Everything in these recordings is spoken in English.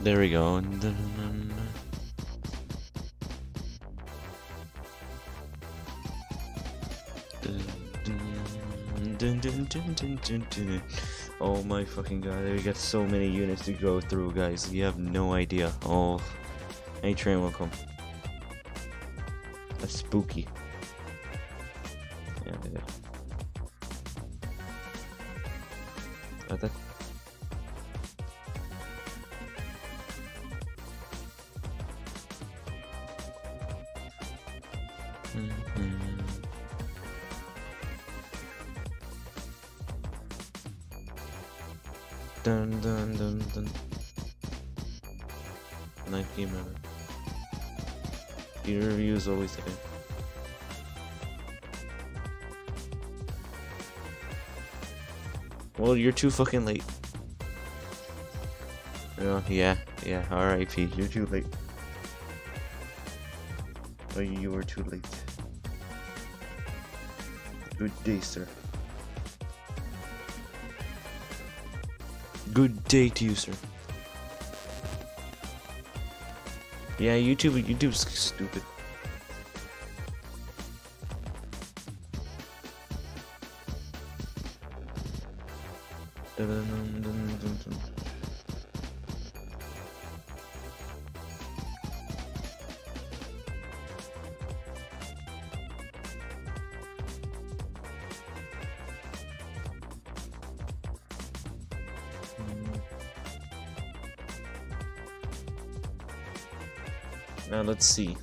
There we go. Oh my fucking god, we got so many units to go through, guys. You have no idea. Oh, any train will come. That's spooky. Yeah, yeah. Like that. Dun dun dun dun. Nice game, man. Your review is always there. Well, you're too fucking late. Oh, yeah, R.I.P. You're too late. Oh, you were too late. Good day, sir. Good day to you, sir. Yeah, YouTube's stupid. Dun, dun, dun, dun, dun, dun. Now let's see.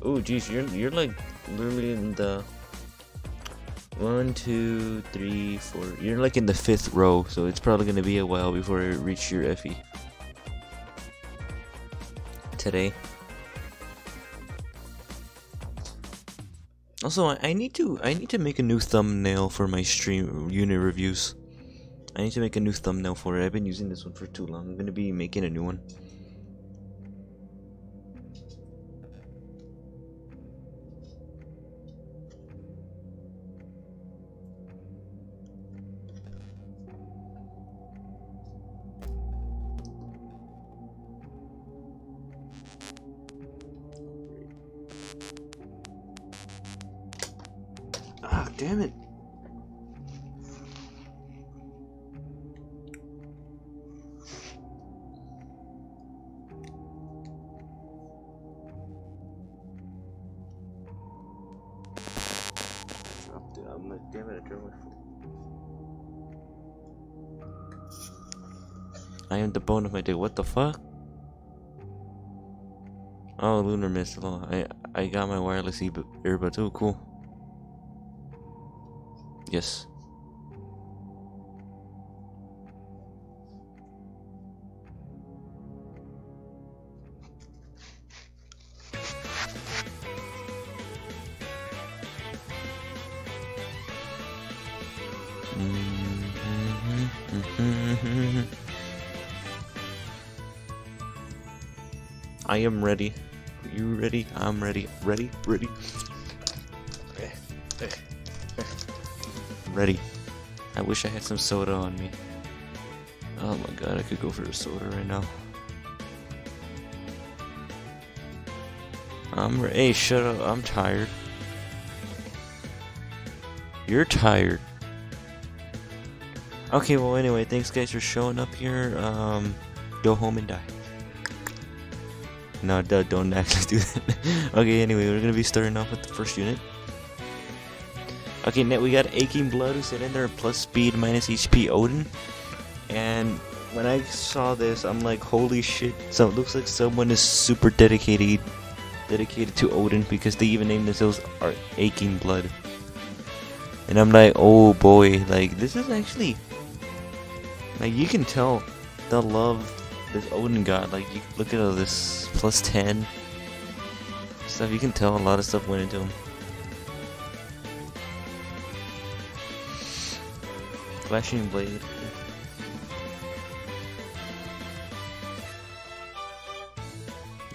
Oh, geez, you're like literally in the 1, 2, 3, 4. You're like in the 5th row, so it's probably gonna be a while before you reach your FE today. Also, I need to make a new thumbnail for my stream unit reviews. I need to make a new thumbnail for it. I've been using this one for too long. I'm gonna be making a new one. Ah, damn it. Dropped it. I'm like, damn it, I dropped my phone. I am the bone of my dick. What the fuck? Oh, lunar missile. I got my wireless earbuds. Oh, cool. Yes. I am ready. Are you ready? I'm ready. Ready? Ready? Ready. I wish I had some soda on me. Oh my god, I could go for a soda right now. Hey, shut up. I'm tired. You're tired. Okay, well anyway, thanks guys for showing up here. Go home and die. No, don't actually do that. Okay, anyway, we're gonna be starting off with the first unit. Okay, now we got Aching Blood who said in there plus speed minus HP Odin. And when I saw this, I'm like, holy shit. So it looks like someone is super dedicated to Odin because they even named themselves Aching Blood. And I'm like, oh boy, like this is actually, like you can tell the love this Odin got. Like you look at all this plus 10 stuff, you can tell a lot of stuff went into him. Flashing Blade.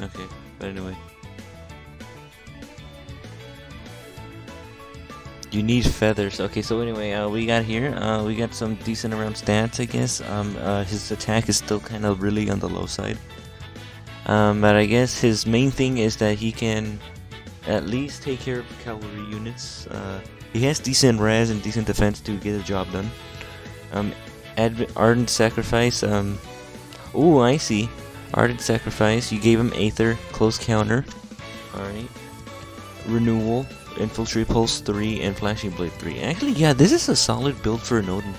Okay, but anyway. You need feathers. Okay, so anyway, we got here. We got some decent around stats, I guess. His attack is still kind of really on the low side. But I guess his main thing is that he can at least take care of cavalry units. He has decent res and decent defense to get the job done. Ardent Sacrifice. Ooh, I see. Ardent Sacrifice. You gave him Aether, Close Counter. Alright. Renewal, Infiltrate Pulse 3, and Flashing Blade 3. Actually, yeah, this is a solid build for an Odin.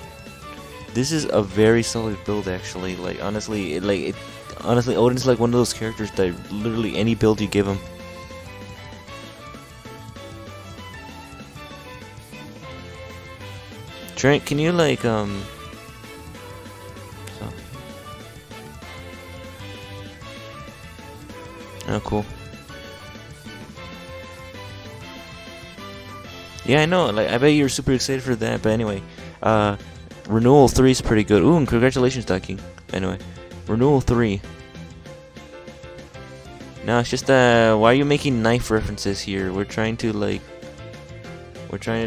This is a very solid build, actually. Like, honestly, honestly, Odin's like one of those characters that literally any build you give him. Trent, can you like Oh, cool. Yeah, I know. Like, I bet you're super excited for that. But anyway, Renewal 3 is pretty good. Ooh, and congratulations, Ducky. Anyway, Renewal 3. No, it's just why are you making knife references here? We're trying to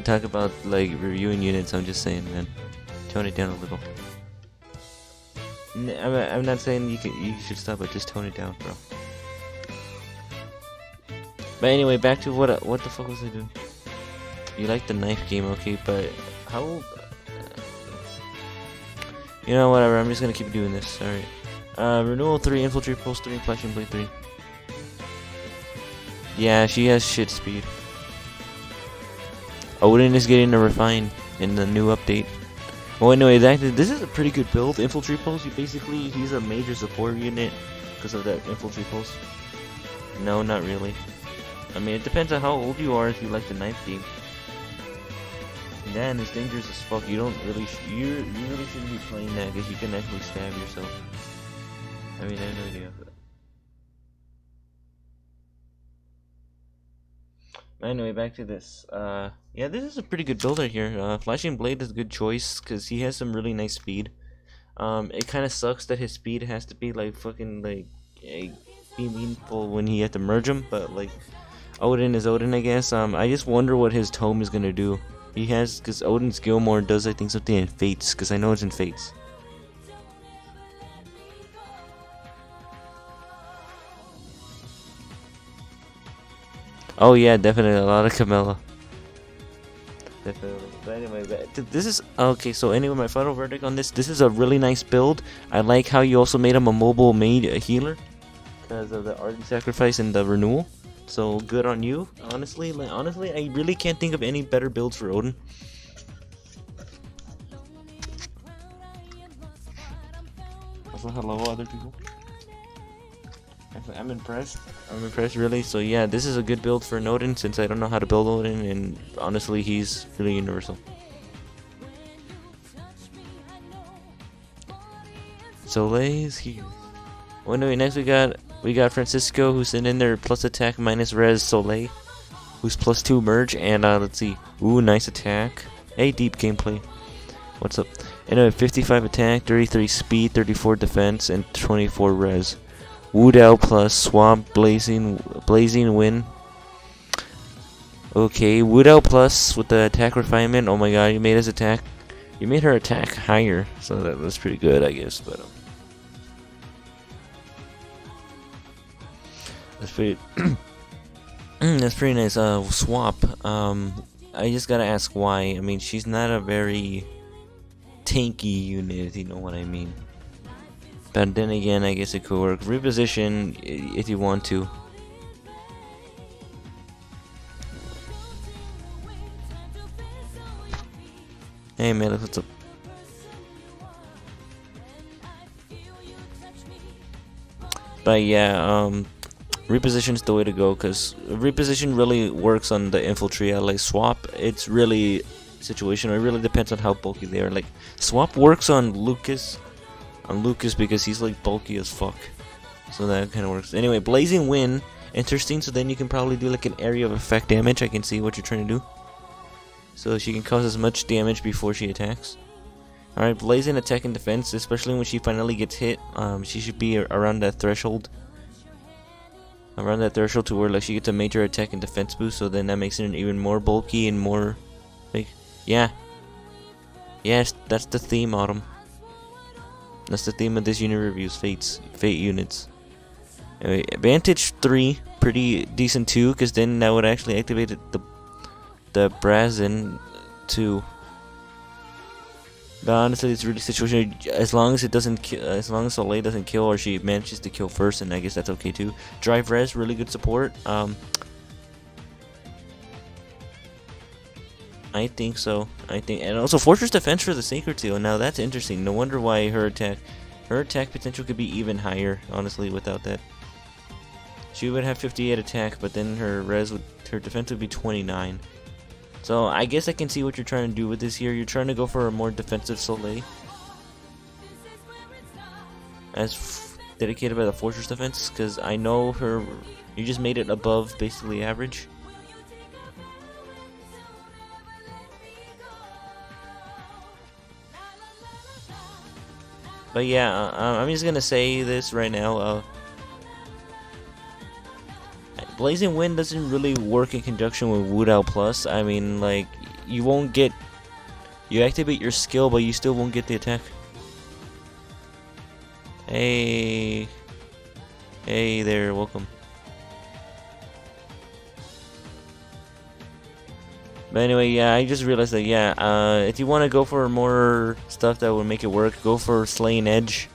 talk about like reviewing units. I'm just saying, man. Tone it down a little. I'm not saying you should stop, but just tone it down, bro. But anyway, back to what the fuck was I doing? You like the knife game, okay? But how? You know, whatever. I'm just gonna keep doing this. All right. Renewal 3, Infiltrate Pulse 3, Flashing Blade 3. Yeah, she has shit speed. Odin is getting a refine in the new update. Well, anyway, this is a pretty good build. Infiltrate Pulse. He's a major support unit because of that Infiltrate Pulse. No, not really. I mean, it depends on how old you are if you like the knife game. Yeah, and it's dangerous as fuck. You really shouldn't be playing that because you can actually stab yourself. I mean, I have no idea. But anyway, back to this. Yeah, this is a pretty good build right here. Flashing Blade is a good choice because he has some really nice speed. It kind of sucks that his speed has to be like fucking like be meaningful when he has to merge him, but like Odin is Odin, I guess. I just wonder what his tome is gonna do. He has, because Odin's Gilmore does, I think, something in Fates, because I know it's in Fates. Oh yeah, definitely, a lot of Camilla. Definitely. But anyway, this is, okay, so anyway, my final verdict on this is a really nice build. I like how you also made him a mobile healer, because of the Ardent Sacrifice and the Renewal. So good on you, honestly. Like, honestly, I really can't think of any better builds for Odin. Also, hello, other people. I'm impressed. I'm impressed, really. So yeah, this is a good build for an Odin, since I don't know how to build Odin, and honestly, he's really universal. Soleil is here. Oh, anyway, next we got Francisco, who's in there plus attack minus res Soleil, who's plus 2 merge, and let's see. Ooh, nice attack. Hey, deep gameplay. What's up? Anyway, 55 attack, 33 speed, 34 defense, and 24 res. Woodell plus Swamp Blazing Wind. Okay, Woodell plus with the attack refinement. Oh my god, you made her attack higher, so that's pretty good, I guess. But that's pretty. That's pretty nice. Swap. I just gotta ask why. I mean, she's not a very tanky unit, if you know what I mean. But then again, I guess it could work. Reposition if you want to. Hey man, what's up? But yeah, reposition is the way to go, because reposition really works on the infiltrate. Like swap, it's really situational. It really depends on how bulky they are. Like swap works on Lucas because he's like bulky as fuck, so that kind of works. Anyway, Blazing Wind, interesting. So then you can probably do like an area of effect damage. I can see what you're trying to do. So she can cause as much damage before she attacks. Alright, Blazing attack and defense, especially when she finally gets hit. She should be around that threshold. Around that threshold to where like she gets a major attack and defense boost, so then that makes her even more bulky and more Like, yeah. Yes, that's the theme, Autumn. That's the theme of this unit reviews, Fate units. Anyway, Advantage 3, pretty decent too, because then that would actually activate the Brazen 2. But honestly, it's really situational. As long as it doesn't kill, as long as Soleil doesn't kill, or she manages to kill first, and I guess that's okay too. Drive Res, really good support. I think so. And also Fortress Defense for the Sacred Seal. Now that's interesting. No wonder why her attack potential could be even higher. Honestly, without that, she would have 58 attack, but then her defense would be 29. So I guess I can see what you're trying to do with this here. You're trying to go for a more defensive Soleil, as dedicated by the Fortress Defense, because I know her. You just made it above basically average. But yeah, I'm just gonna say this right now. Blazing Wind doesn't really work in conjunction with Wudao Plus. I mean, like, you activate your skill, but you still won't get the attack. Hey there, welcome. But anyway, yeah, I just realized that, yeah, if you want to go for more stuff that would make it work, go for Slaying Edge.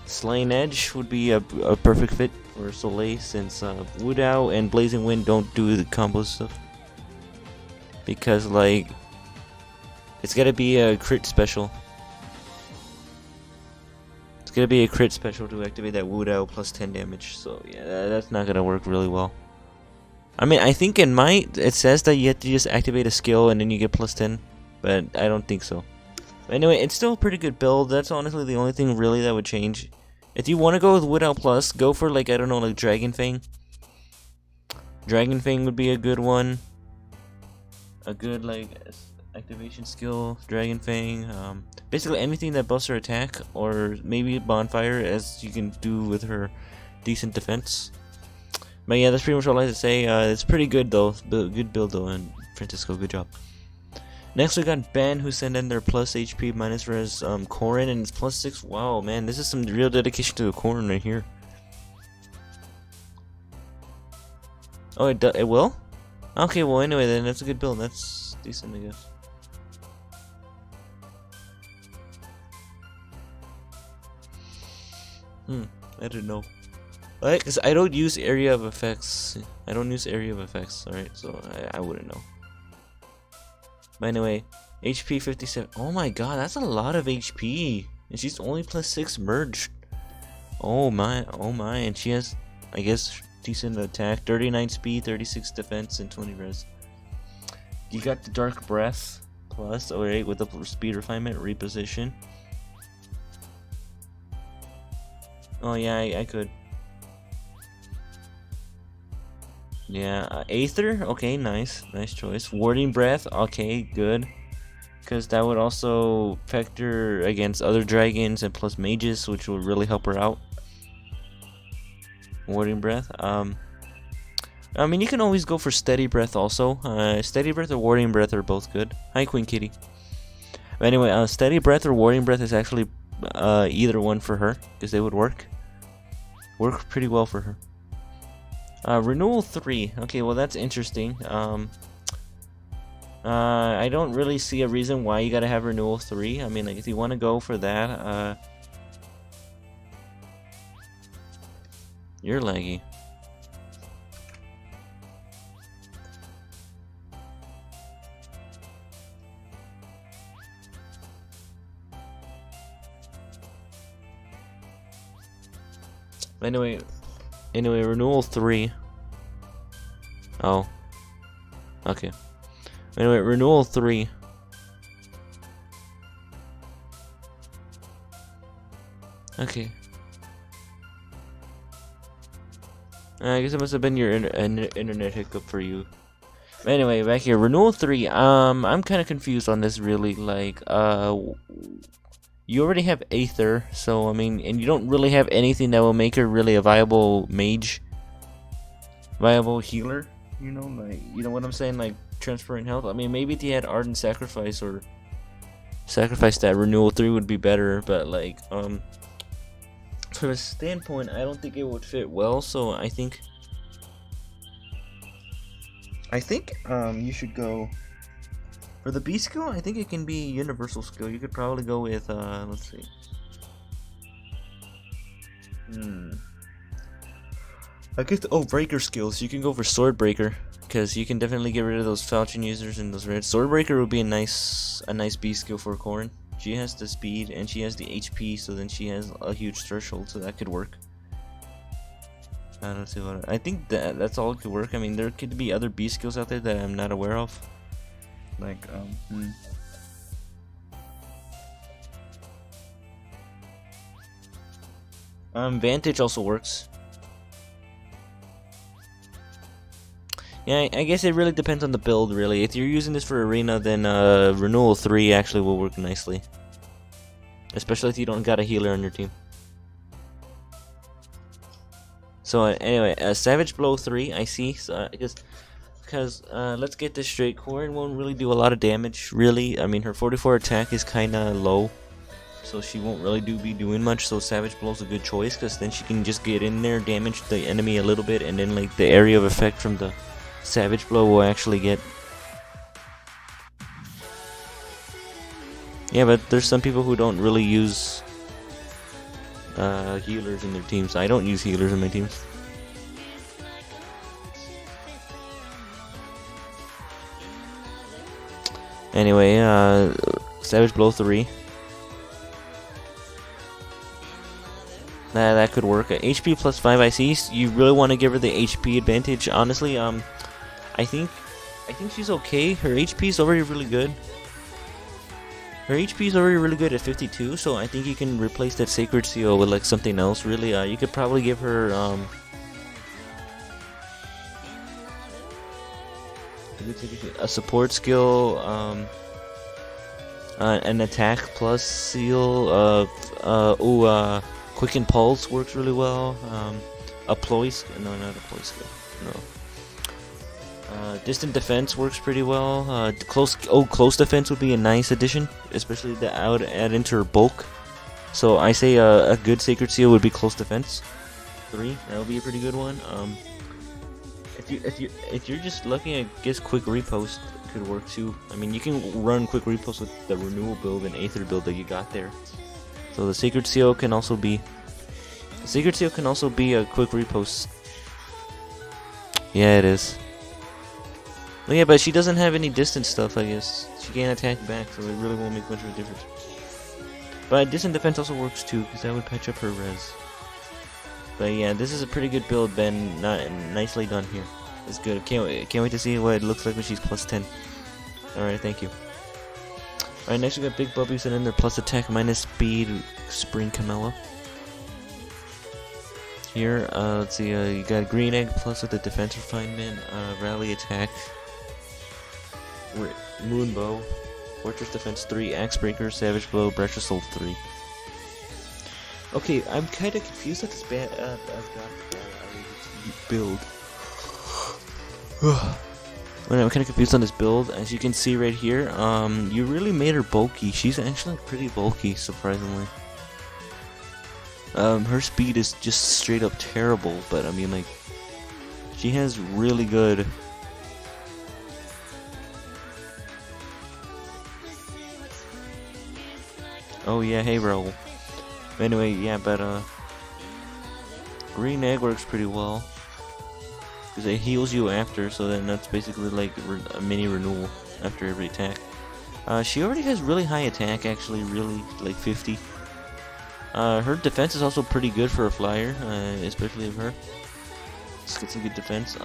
Slaying Edge would be a perfect fit for Soleil, since Wudao and Blazing Wind don't do the combo stuff. Because, like, it's gotta be a crit special. It's gonna be a crit special to activate that Wudao plus 10 damage, so yeah, that's not gonna work really well. I mean, I think it says that you have to just activate a skill and then you get plus 10, but I don't think so. But anyway, it's still a pretty good build. That's honestly the only thing really that would change. If you want to go with Wudao Plus, go for, like, I don't know, like Dragon Fang. Dragon Fang would be a good one. A good, like, activation skill, Dragon Fang. Basically anything that buffs her attack, or maybe Bonfire, as you can do with her decent defense. But yeah, that's pretty much all I have to say. It's pretty good though. Good build though, and Francisco, good job. Next we got Ben, who sent in their plus HP minus res Corrin, and it's plus 6. Wow, man, this is some real dedication to the Corrin right here. Oh, it will? Okay, well anyway then, that's a good build. That's decent, I guess. I don't know. Because I don't use area of effects. Alright, so I wouldn't know. But anyway, HP 57. Oh my god, that's a lot of HP. And she's only plus 6 merged. Oh my, and she has, I guess, decent attack. 39 speed, 36 defense, and 20 res. You got the Dark Breath plus, alright, with the speed refinement, reposition. Oh yeah, I could. Yeah, Aether, okay, nice choice. Warding Breath, okay, good. Because that would also factor against other dragons and plus mages, which would really help her out. Warding Breath, I mean, you can always go for Steady Breath also. Steady Breath or Warding Breath are both good. Hi, Queen Kitty. But anyway, Steady Breath or Warding Breath is actually either one for her, because they would work pretty well for her. Renewal 3. Okay, well that's interesting. I don't really see a reason why you gotta have Renewal 3. I mean, like, if you want to go for that, you're laggy. Anyway, Renewal 3. Oh. Okay. Anyway, Renewal 3. Okay. I guess it must have been your internet hiccup for you. But anyway, back here, Renewal 3. I'm kind of confused on this, really. Like, you already have Aether, so I mean, and you don't really have anything that will make her really a viable mage, viable healer. You know, like, you know what I'm saying? Like, transferring health. I mean, maybe if he had Ardent Sacrifice or Sacrifice that Renewal 3 would be better, but like, from a standpoint, I don't think it would fit well, so I think you should go for the B skill. I think it can be universal skill. You could probably go with let's see. I guess breaker skills. You can go for Sword Breaker because you can definitely get rid of those Falchion users and those red. Sword Breaker would be a nice B skill for Corrin. She has the speed and she has the HP, so then she has a huge threshold, so that could work. I don't see what I think that's all it could work. I mean, there could be other B skills out there that I'm not aware of. Like Vantage also works. Yeah, I guess it really depends on the build, really. If you're using this for Arena, then Renewal 3 actually will work nicely. Especially if you don't got a healer on your team. So anyway, Savage Blow 3, I see. So, because let's get this straight. Corrin won't really do a lot of damage, really. I mean, her 44 attack is kind of low, so she won't really be doing much. So Savage Blow's a good choice, because then she can just get in there, damage the enemy a little bit, and then like the area of effect from the Savage Blow will actually get. Yeah, but there's some people who don't really use healers in their teams. I don't use healers in my teams. Anyway, Savage Blow 3. That could work. HP plus 5 I see. You really want to give her the HP advantage. Honestly, I think she's okay. Her HP is already really good. Her HP is already really good at 52, so I think you can replace that Sacred Seal with like something else. Really, you could probably give her a support skill, an attack plus seal. Quicken Pulse works really well. A ploy skill. No, not a ploy skill. No. Distant defense works pretty well. Close defense would be a nice addition, especially to add into her bulk. So I say a good Sacred Seal would be close defense 3. That would be a pretty good one. If you're just looking at, guess quick repost could work too. I mean, you can run quick repost with the Renewal build and Aether build that you got there. So the Sacred Seal can also be a quick repost. Yeah, it is. Well, yeah, but she doesn't have any distance stuff, I guess. She can't attack back, so it really won't make much of a difference. But distant defense also works too, because that would patch up her res. But yeah, this is a pretty good build, Ben. Nicely done here. It's good. Can't wait to see what it looks like when she's plus 10. Alright, thank you. Alright, next we got Big Bubbies and then their plus attack minus speed Spring Camella. Here, let's see, you got Green Egg plus with the defense refinement, rally attack, Moonbow, Fortress Defense 3, Axe Breaker, Savage Blow, Breath of Soul 3. Okay, I'm kind of confused at this build. I'm kind of confused on this build. As you can see right here, you really made her bulky. She's actually pretty bulky, surprisingly. Her speed is just straight up terrible, but I mean, like, she has really good. Oh yeah, hey Raul. Anyway, yeah, but Green Egg works pretty well because it heals you after, so then that's basically like a mini renewal after every attack. She already has really high attack, actually, really like 50. Her defense is also pretty good for a flyer, especially of her. Let's get some good defense.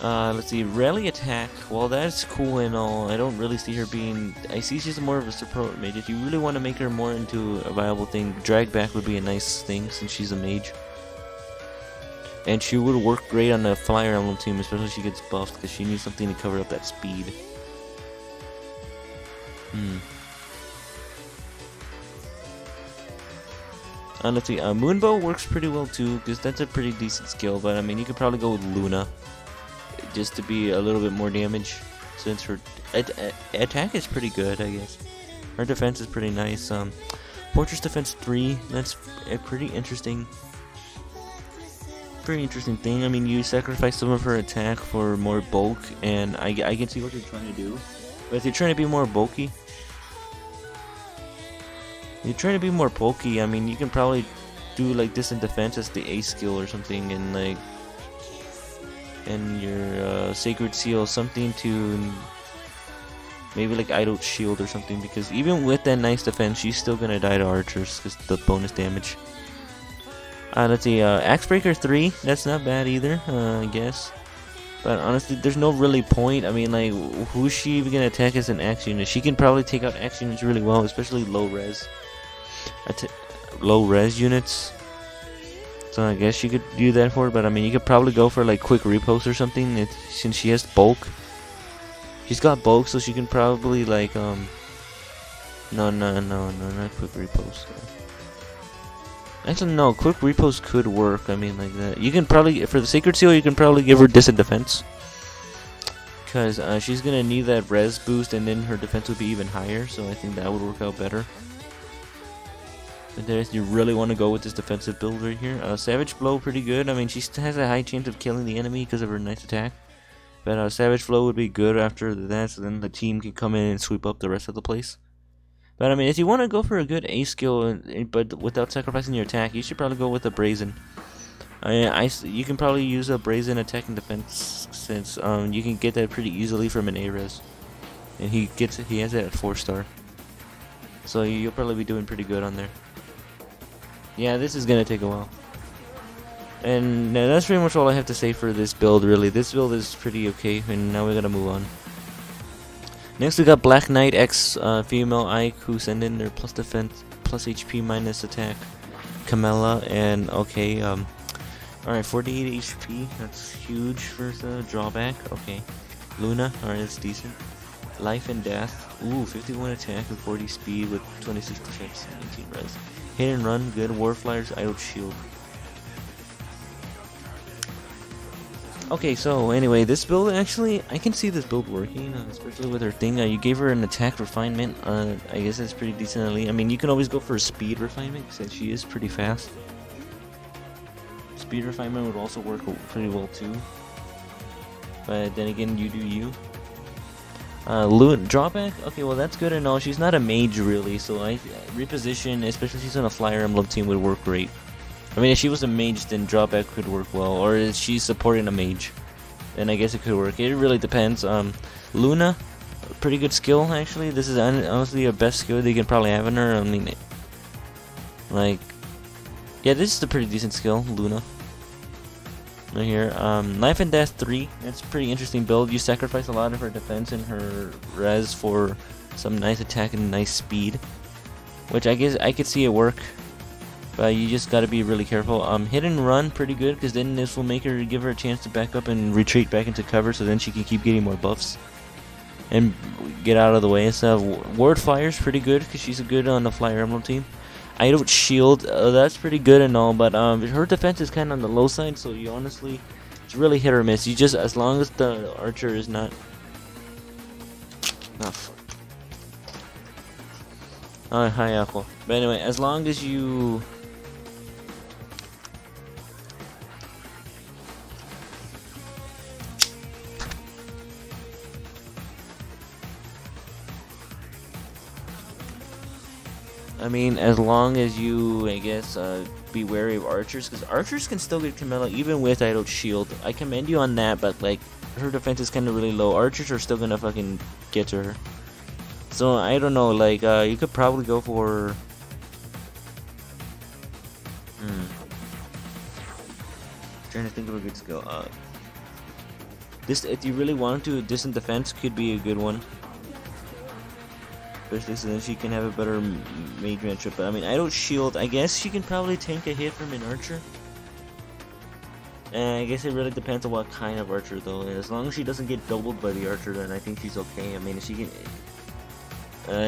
Let's see, rally attack. Well, that's cool and all. I don't really see her being. I see she's more of a support mage. If you really want to make her more into a viable thing, drag back would be a nice thing since she's a mage. And she would work great on the Flyer Emblem team, especially if she gets buffed, because she needs something to cover up that speed. Let's see, Moonbow works pretty well too, because that's a pretty decent skill, but I mean, you could probably go with Luna. just to be a little bit more damage, since her attack is pretty good, I guess. Her defense is pretty nice. Fortress Defense 3, that's a pretty interesting thing. I mean, you sacrifice some of her attack for more bulk, and I can see what you're trying to do. But if you're trying to be more bulky, I mean, you can probably do like this in defense as the A skill or something, and like, and your Sacred Seal, something to maybe like Idle Shield or something, because even with that nice defense, she's still gonna die to archers because the bonus damage. Let's see, Axe Breaker 3, that's not bad either, I guess. But honestly, there's no really point. I mean, like, who's she even gonna attack as an axe unit? She can probably take out axe units really well, especially low res units. So I guess you could do that for it, but I mean, you could probably go for like quick repost or something, since she has bulk. She's got bulk, so she can probably like no, not quick repost. Actually, no, quick repost could work. I mean, like that. You can probably, for the Sacred Seal, you can probably give her distant defense, because she's gonna need that res boost, and then her defense would be even higher. So I think that would work out better. But there's, you really want to go with this defensive build right here. Savage Blow, pretty good. I mean, she has a high chance of killing the enemy because of her nice attack. But Savage Flow would be good after that, so then the team can come in and sweep up the rest of the place. But I mean, if you want to go for a good A skill, but without sacrificing your attack, you should probably go with a Brazen. You can probably use a Brazen attack and defense, since you can get that pretty easily from an A-res. And he has it at 4-star. So you'll probably be doing pretty good on there. Yeah, this is gonna take a while. And that's pretty much all I have to say for this build, really. This build is pretty okay, and now we're gonna move on. Next we got Black Knight X female Ike, who send in their plus defense, plus HP, minus attack, Camilla, and okay, alright, 48 HP, that's huge for the drawback. Okay, Luna, alright, that's decent. Life and Death, ooh, 51 attack with 40 speed with 26 defense, 19 res. Hit and Run, good. Warflyers, Idle Shield. Okay, so anyway, this build, actually, I can see this build working, especially with her thing. You gave her an attack refinement. I guess that's pretty decently. I mean, you can always go for a speed refinement, since she is pretty fast. Speed refinement would also work pretty well too. But then again, you do you. Drawback? Okay, well that's good and all. She's not a mage really, so reposition, especially if she's on a Flyer Emblem team, would work great. I mean, if she was a mage, then drawback could work well. Or if she's supporting a mage, then I guess it could work. It really depends. Luna, pretty good skill actually. This is honestly your best skill that you can probably have in her. I mean, like, yeah, this is a pretty decent skill, Luna. Right here, Life and Death 3. That's a pretty interesting build. You sacrifice a lot of her defense and her res for some nice attack and nice speed, which I guess I could see it work. But you just gotta be really careful. Hit and Run, pretty good, because then this will make her, give her a chance to back up and retreat back into cover, so then she can keep getting more buffs and get out of the way and stuff. Ward Flyer's pretty good, because she's good on the Flyer Emblem team. Idle Shield, that's pretty good and all, but her defense is kind of on the low side, so you honestly, it's really hit or miss. You just, as long as the archer is not... Oh, fuck. Oh, hi, Apple. But anyway, as long as you... I mean, as long as you, I guess, be wary of archers, because archers can still get Camilla even with Idle Shield. I commend you on that, but like, her defense is kind of really low. Archers are still gonna fucking get to her. So I don't know, like, you could probably go for... Trying to think of a good skill. This, if you really wanted to, distant defense could be a good one. Especially so then she can have a better mage matchup. But I mean, Idle Shield, I guess she can probably tank a hit from an archer. And I guess it really depends on what kind of archer though. And as long as she doesn't get doubled by the archer, then I think she's okay. I mean, if she can...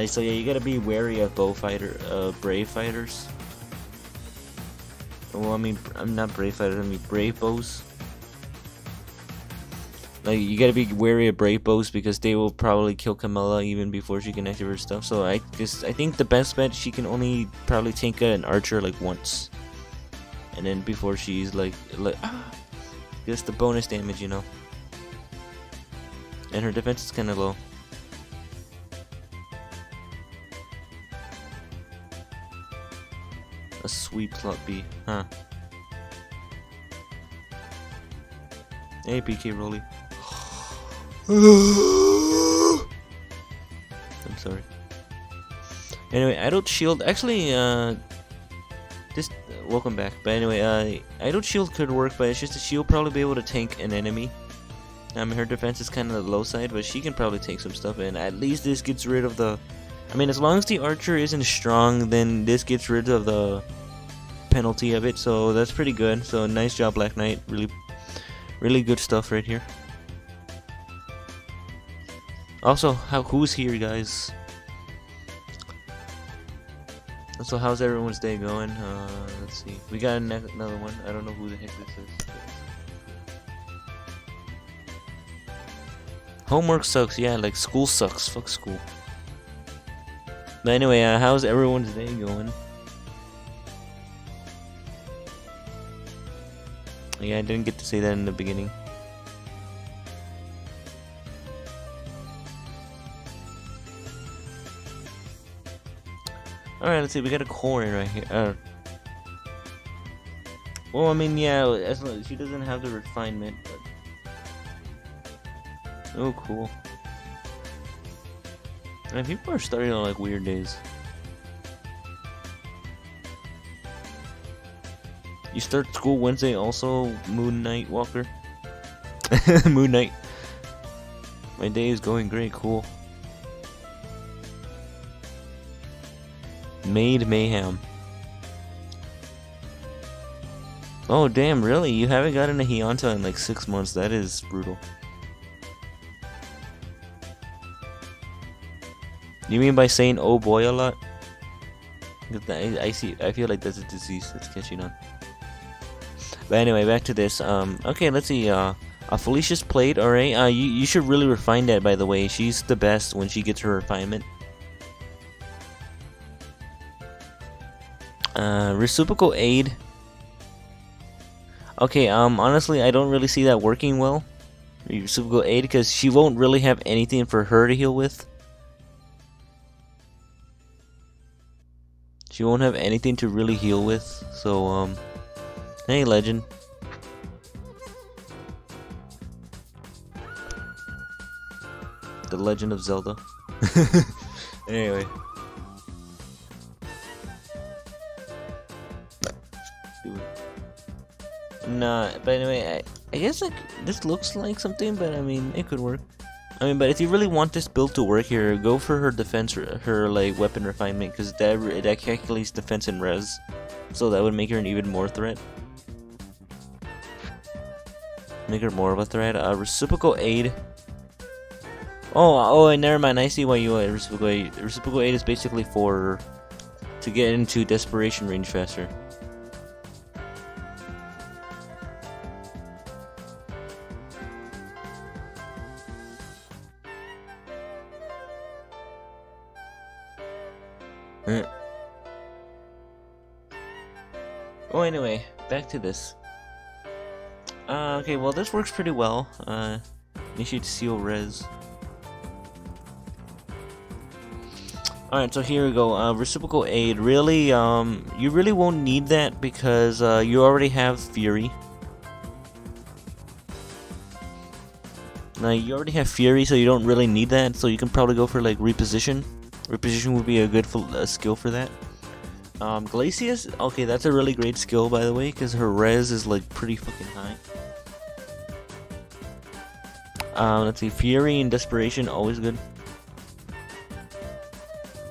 so yeah, you gotta be wary of brave fighters. Well, I mean, I'm not brave fighters, I mean brave bows. Like, you gotta be wary of brave bows because they will probably kill Camilla even before she can activate her stuff. So I think the best bet, she can only probably tank an archer like once, and then before she's like just the bonus damage, you know. And her defense is kind of low. A sweep slot B, huh? Hey, PK Rolly. I'm sorry. Anyway, Idle Shield. Actually, just welcome back. But anyway, Idle Shield could work, but it's just that she'll probably be able to tank an enemy. I mean, her defense is kind of the low side, but she can probably take some stuff, and at least this gets rid of the. I mean, as long as the archer isn't strong, then this gets rid of the penalty of it. So that's pretty good. So nice job, Black Knight. Really good stuff right here. Also, who's here, guys? So how's everyone's day going? Let's see. We got another one. I don't know who the heck this is. Homework sucks. Yeah, like school sucks. Fuck school. But anyway, how's everyone's day going? Yeah, I didn't get to say that in the beginning. Alright, let's see, we got a coin right here. Well, I mean, yeah, as long as she doesn't have the refinement, but... Oh, cool. Man, people are starting on, like, weird days. You start school Wednesday also, Moon Knight Walker? Moon Knight. My day is going great, cool. Made Mayhem. Oh damn, really? You haven't gotten a Hyunta in like 6 months. That is brutal. You mean by saying oh boy a lot? I feel like that's a disease that's catching on. But anyway, back to this. Okay, let's see. Felicia's played, alright. You should really refine that, by the way. She's the best when she gets her refinement. Reciprocal aid. Okay, honestly, I don't really see that working well. Reciprocal aid, because she won't really have anything for her to heal with. She won't have anything to really heal with, so, hey, Legend. The Legend of Zelda. Anyway. Nah, but anyway, I guess like this looks like something, but I mean it could work. I mean, but if you really want this build to work here, go for her defense, her like weapon refinement, because that calculates defense and res, so that would make her an even more threat. Make her more of a threat. Reciprocal aid. Oh, and never mind. I see why you reciprocal aid. Reciprocal aid is basically to get into desperation range faster. Oh, anyway, back to this. Okay, well, this works pretty well. Initiate seal res. Alright, so here we go. Reciprocal aid. Really, you really won't need that because you already have Fury. Now, you already have Fury, so you don't really need that. So you can probably go for like reposition. Reposition would be a good skill for that. Glacius, okay, that's a really great skill, by the way, because her res is like pretty fucking high. Let's see, Fury and Desperation, always good.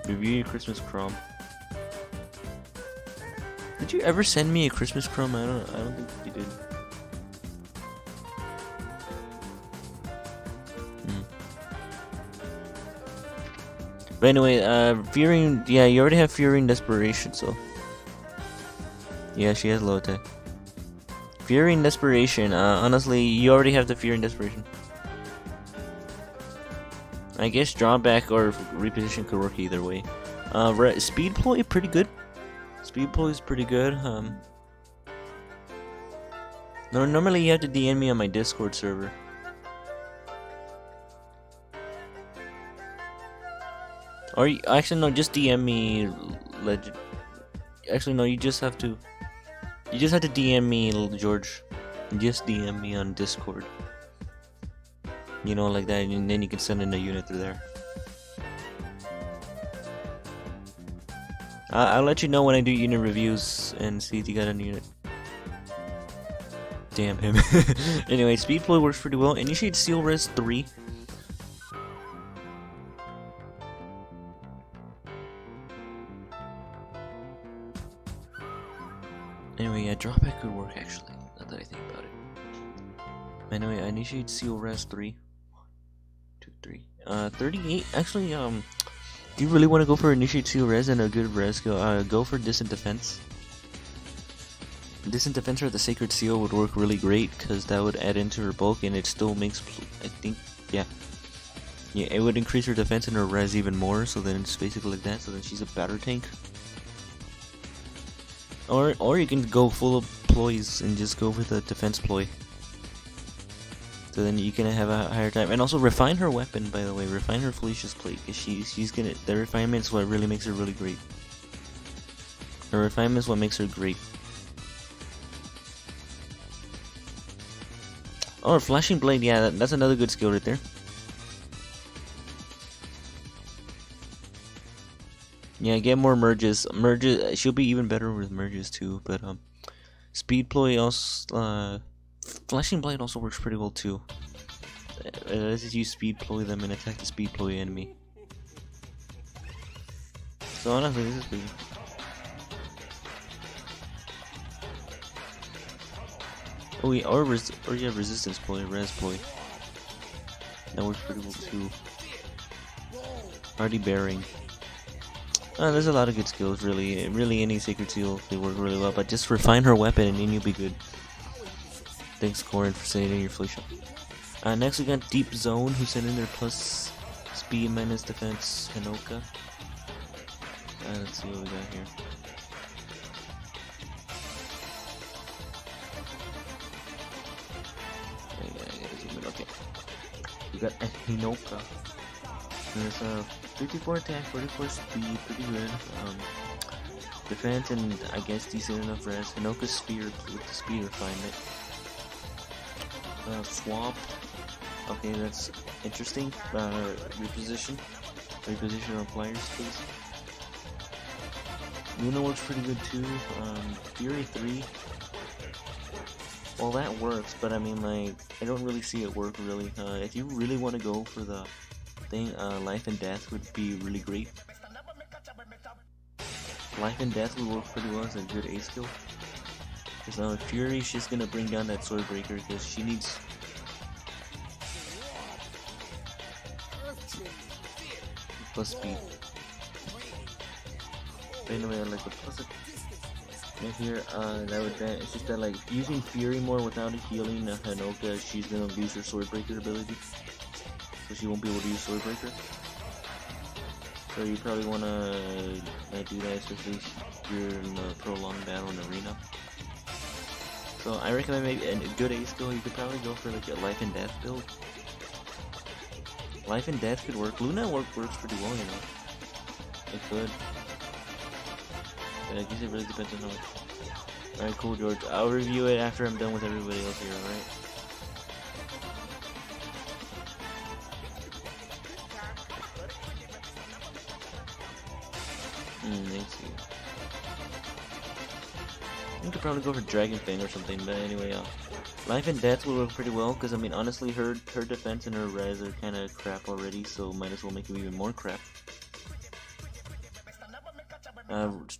Review your Christmas Chrome. Did you ever send me a Christmas Chrome? I don't think you did. But anyway, Fury, yeah, you already have Fury and Desperation, so. Yeah, she has low attack. Fury and Desperation, honestly, you already have the Fury and Desperation. I guess drawback or reposition could work either way. Speed ploy pretty good. Speed ploy is pretty good. No, normally you have to DM me on my Discord server. Or actually no, just DM me. Actually no, you just have to DM me, George. Just DM me on Discord. You know, like that, and then you can send in a unit through there. I'll let you know when I do unit reviews and see if you got a unit. Damn him. Anyway, speed ploy works pretty well. Initiate seal res 3. Anyway, yeah, drawback could work actually, now that I think about it. Anyway, I initiate seal res 3. 1, 2, 3. 38. Actually, do you really want to go for initiate seal res and a good res? Go for distant defense. Distant defense or the sacred seal would work really great because that would add into her bulk and it still makes, I think, yeah, it would increase her defense and her res even more. So then it's basically like that. So then she's a batter tank. Or you can go full of ploys and just go with a defense ploy. So then you can have a higher time. And also refine her weapon, by the way. Refine her Felicia's plate. Because she's gonna... The refinement is what really makes her really great. Her refinement is what makes her great. Oh, flashing blade. Yeah, that's another good skill right there. Yeah, get more merges. Merges, she'll be even better with merges too. But speed ploy also, flashing blade also works pretty well too. Let's just use speed ploy them and attack the speed ploy enemy. So honestly, this is pretty. Oh yeah, or yeah, resistance ploy, res ploy. That works pretty well too. Hardy bearing. There's a lot of good skills, really. Really, any sacred seal could work really well, but just refine her weapon and then you'll be good. Thanks, Corin, for sending in your Felicia. Next we got Deep Zone, who sent in their plus speed minus defense Hinoka. Let's see what we got here. Okay. We got Hinoka. There's a 54 attack, 44 speed, pretty good. Defense and I guess decent enough res. Hinoka's spear with the speed refinement. Swap. Okay, that's interesting. Reposition. Reposition our players, please. Luna works pretty good too. Fury 3. Well, that works, but I mean, like, I don't really see it work really. If you really want to go for the thing, Life and Death would be really great. Life and Death would work pretty well as a good A skill. Because Fury, she's gonna bring down that sword breaker because she needs. Plus speed. But anyway, I like the plus it. Right here, that would ban. It's just that, like, using Fury more without a healing Hinoka, she's gonna lose her sword breaker ability. So she won't be able to use sword breaker. So you probably wanna do that, especially if you're in a prolonged battle in arena. So I recommend maybe a good A skill. You could probably go for like a Life and Death build. Life and Death could work. Luna works pretty well, you know. It could. But I guess it really depends on how much. Alright, cool, George. I'll review it after I'm done with everybody else here, alright? Let's see. You could probably go for Dragon Fang or something, but anyway, Life and Death will work pretty well, because I mean, honestly, her defense and her res are kind of crap already, so might as well make them even more crap.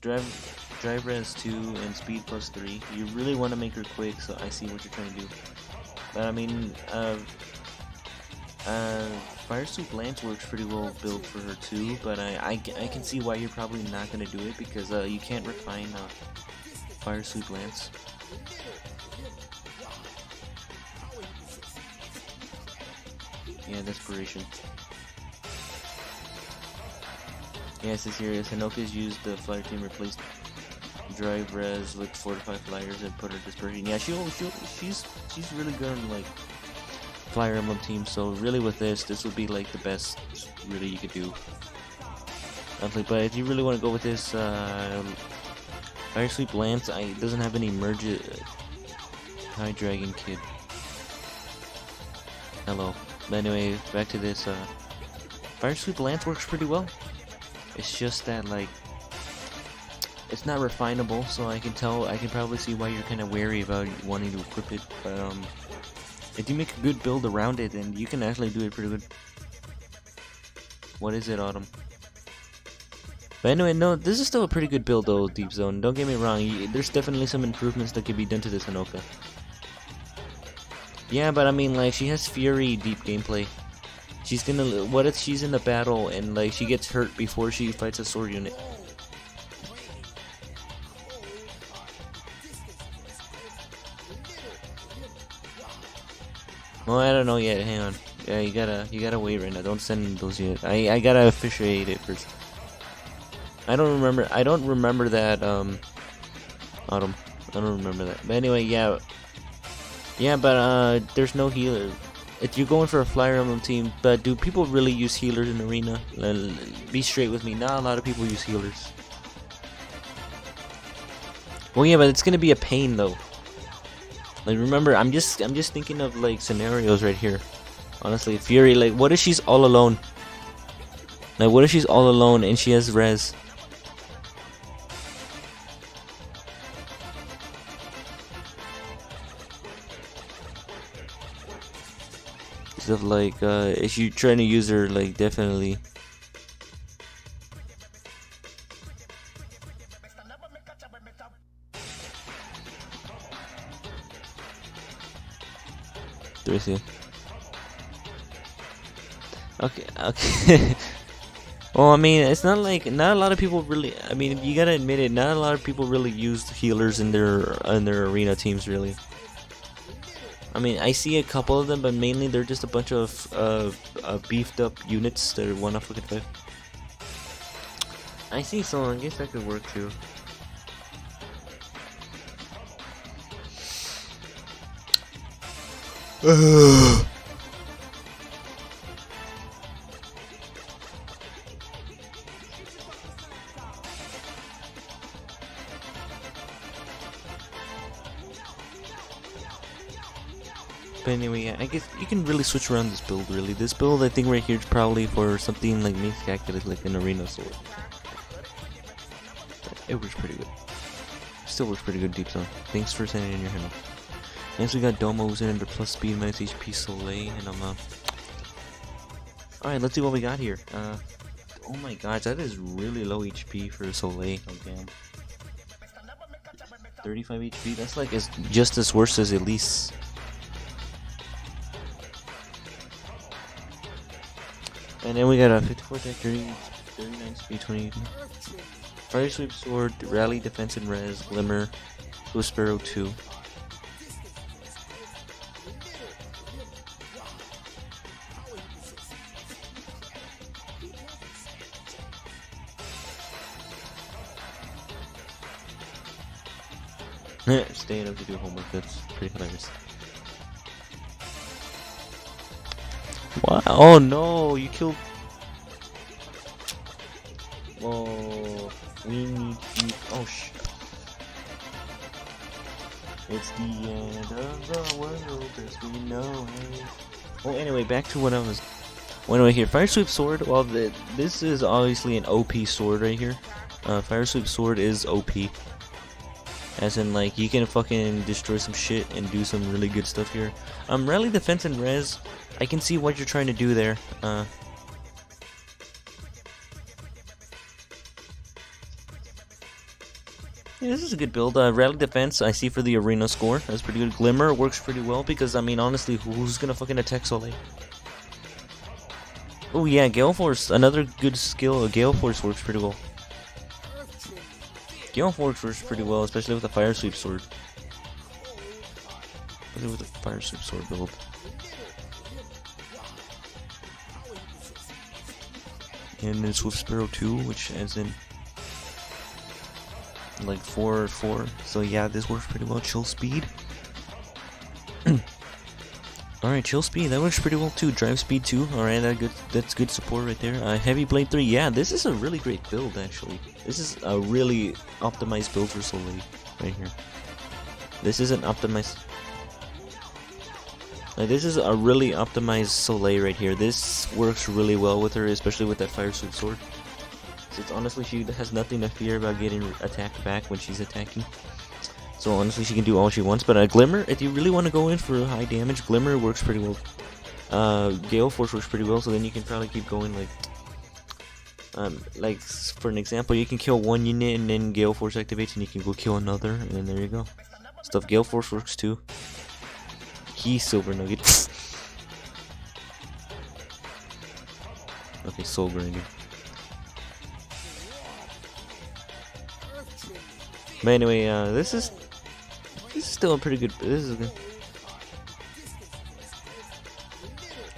Drive res 2 and speed plus 3. You really want to make her quick, so I see what you're trying to do. But I mean, Fire Suit Lance works pretty well built for her too, but I can see why you're probably not going to do it, because you can't refine Fire Suit Lance. Yeah, Desperation. Yeah, it says here, Hinoka's used the flyer team replaced drive res with 4 to 5 flyers and put her dispersion. Yeah, she's really good on like Flyer Emblem team. So really with this would be like the best really you could do. But if you really want to go with this, Fire Sweep Lance, it doesn't have any merge. High Dragon Kid. Hello. But anyway, back to this. Fire Sweep Lance works pretty well. It's just that like it's not refinable, so I can probably see why you're kind of wary about wanting to equip it. But if you make a good build around it, then you can actually do it pretty good. What is it, Autumn? But anyway, no, this is still a pretty good build though, Deep Zone. Don't get me wrong. There's definitely some improvements that could be done to this Hinoka. Yeah, but I mean, like, she has Fury deep gameplay. She's gonna. What if she's in a battle and like she gets hurt before she fights a sword unit? Well, I don't know yet. Hang on. Yeah, you gotta wait right now. Don't send those yet. I gotta officiate it first. I don't remember that. Autumn. I don't remember that. But anyway, yeah. Yeah, but there's no healer. If you're going for a Flyer Emblem team, but do people really use healers in Arena? Be straight with me. Not a lot of people use healers. Well, yeah, but it's gonna be a pain though. Like, remember, I'm just thinking of like scenarios right here. Honestly, Fury. Like, what if she's all alone? Like, what if she's all alone and she has res? Stuff like, if you trying to use her, like, definitely. Seriously. Okay. Well, I mean, it's not like not a lot of people really. I mean, you gotta admit it. Not a lot of people really use healers in their arena teams, really. I mean, I see a couple of them, but mainly they're just a bunch of beefed up units that are 1 off fucking 5. I see, so I guess that could work too. But anyway, yeah, I guess you can really switch around this build, really. This build, I think right here is probably for something like Mace Cactus, like an arena sword. It works pretty good. Still works pretty good, Deep Zone. Thanks for sending in your handle. Next we got Domo's in under plus speed, minus HP, Soleil, and I'm Alright, let's see what we got here. Oh my gosh, that is really low HP for Soleil. Oh damn. 35 HP, that's like it's just as worse as Elise. And then we got a 54 attack, 39 speed, 20 Fire Sweep Sword, Rally Defense and Res, Glimmer, Swift Sparrow 2. Staying up to do homework, that's pretty hilarious. What? Oh no, you killed. Oh, we need you. Oh shit. It's the end of the world as we know it. Well, anyway, back to what I was. Well, anyway, here, Fire Sweep Sword. Well, this is obviously an OP sword right here. Fire Sweep Sword is OP. As in, like, you can fucking destroy some shit and do some really good stuff here. Rally Defense and Res, I can see what you're trying to do there. Yeah, this is a good build. Rally Defense, I see for the arena score. That's pretty good. Glimmer works pretty well because, I mean, honestly, who's gonna fucking attack Soleil? Oh yeah, Gale Force, another good skill. Gale Force works pretty well. Gale Force works pretty well, especially with the Fire Sweep Sword. Especially with the Fire Sweep Sword build. and then Swift Sparrow 2, which adds in like 4. So yeah, this works pretty well. Chill Speed. Alright, Chill Speed, that works pretty well too. Drive Speed 2, alright, that's good support right there. Heavy Blade 3, yeah, this is a really great build actually. This is a really optimized build for Soleil right here. This is an optimized... this is a really optimized Soleil right here. This works really well with her, especially with that Fire Sweep Sword. So it's honestly, she has nothing to fear about getting attacked back when she's attacking. So honestly, she can do all she wants. But Glimmer, if you really want to go in for high damage, Glimmer works pretty well. Gale Force works pretty well, so then you can probably keep going like for an example, you can kill one unit and then Gale Force activates and you can go kill another, and there you go. Stuff Gale Force works too. Key Silver Nugget. Okay, Soul Grinder. But anyway, this is still a pretty good. This is good.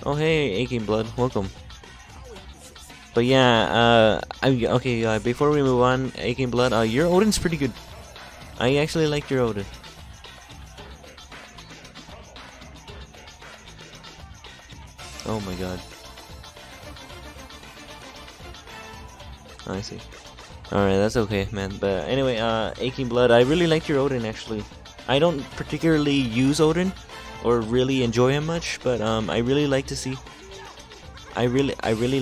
Oh hey, Aching Blood, welcome. But yeah, okay. Before we move on, Aching Blood, your Odin's pretty good. I actually like your Odin. Oh my god. I see. Alright, that's okay, man. But anyway, Aching Blood, I really like your Odin, actually. I don't particularly use Odin, or really enjoy him much, but I really like to see... I really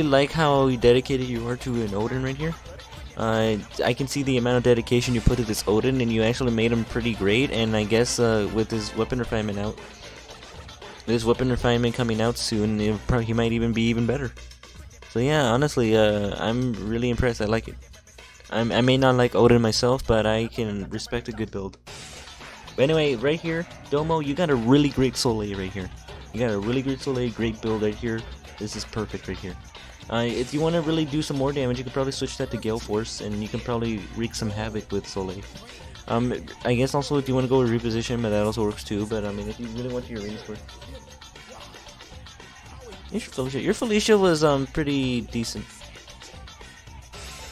like how dedicated you are to an Odin right here. I can see the amount of dedication you put to this Odin, and you actually made him pretty great, and I guess with his weapon refinement out... This weapon refinement coming out soon, he might even be even better. So yeah, honestly, I'm really impressed. I like it. I may not like Odin myself, but I can respect a good build. But anyway, right here, Domo, you got a really great Soleil right here. You got a really great Soleil, great build right here. This is perfect right here. If you want to really do some more damage, you could probably switch that to Gale Force, and you can probably wreak some havoc with Soleil. I guess also if you want to go with Reposition, but that also works too. But I mean, if you really want your rings for... Your Felicia was pretty decent.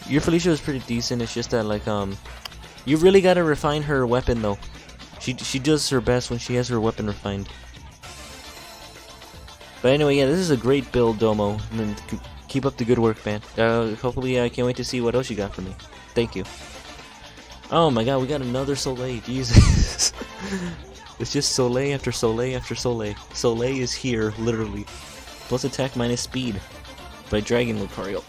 Your Felicia was pretty decent. It's just that like you really gotta refine her weapon though. She does her best when she has her weapon refined. But anyway, yeah, this is a great build, Domo. And keep up the good work, man. Hopefully, I can't wait to see what else you got for me. Thank you. Oh my god, we got another Soleil. Jesus. It's just Soleil after Soleil after Soleil. Soleil is here, literally. Plus attack minus speed by Dragon Lucario.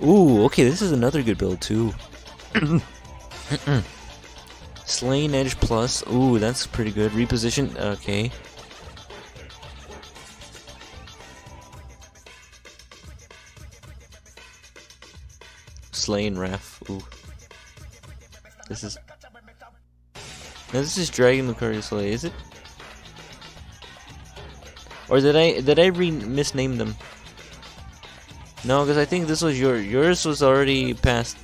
Ooh, okay, this is another good build too. Slain Edge plus. Ooh, that's pretty good. Reposition. Okay. Slain Raf. Ooh. This is. Now this is Dragon Lucario Soleil, is it? Or did I misname them? No, because I think this was yours was already past.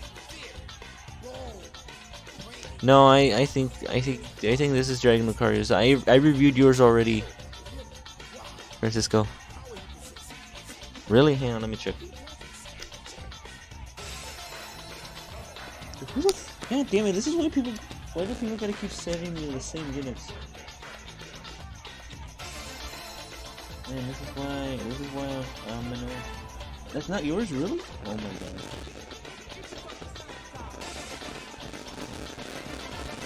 No, I think this is Dragon Lucario's. I reviewed yours already. Where's this go? Really? Hang on, let me check. God damn it! This is why people. Why do people gotta keep sending me the same units? Man, this is why I'm annoyed. That's not yours, really? Oh my god.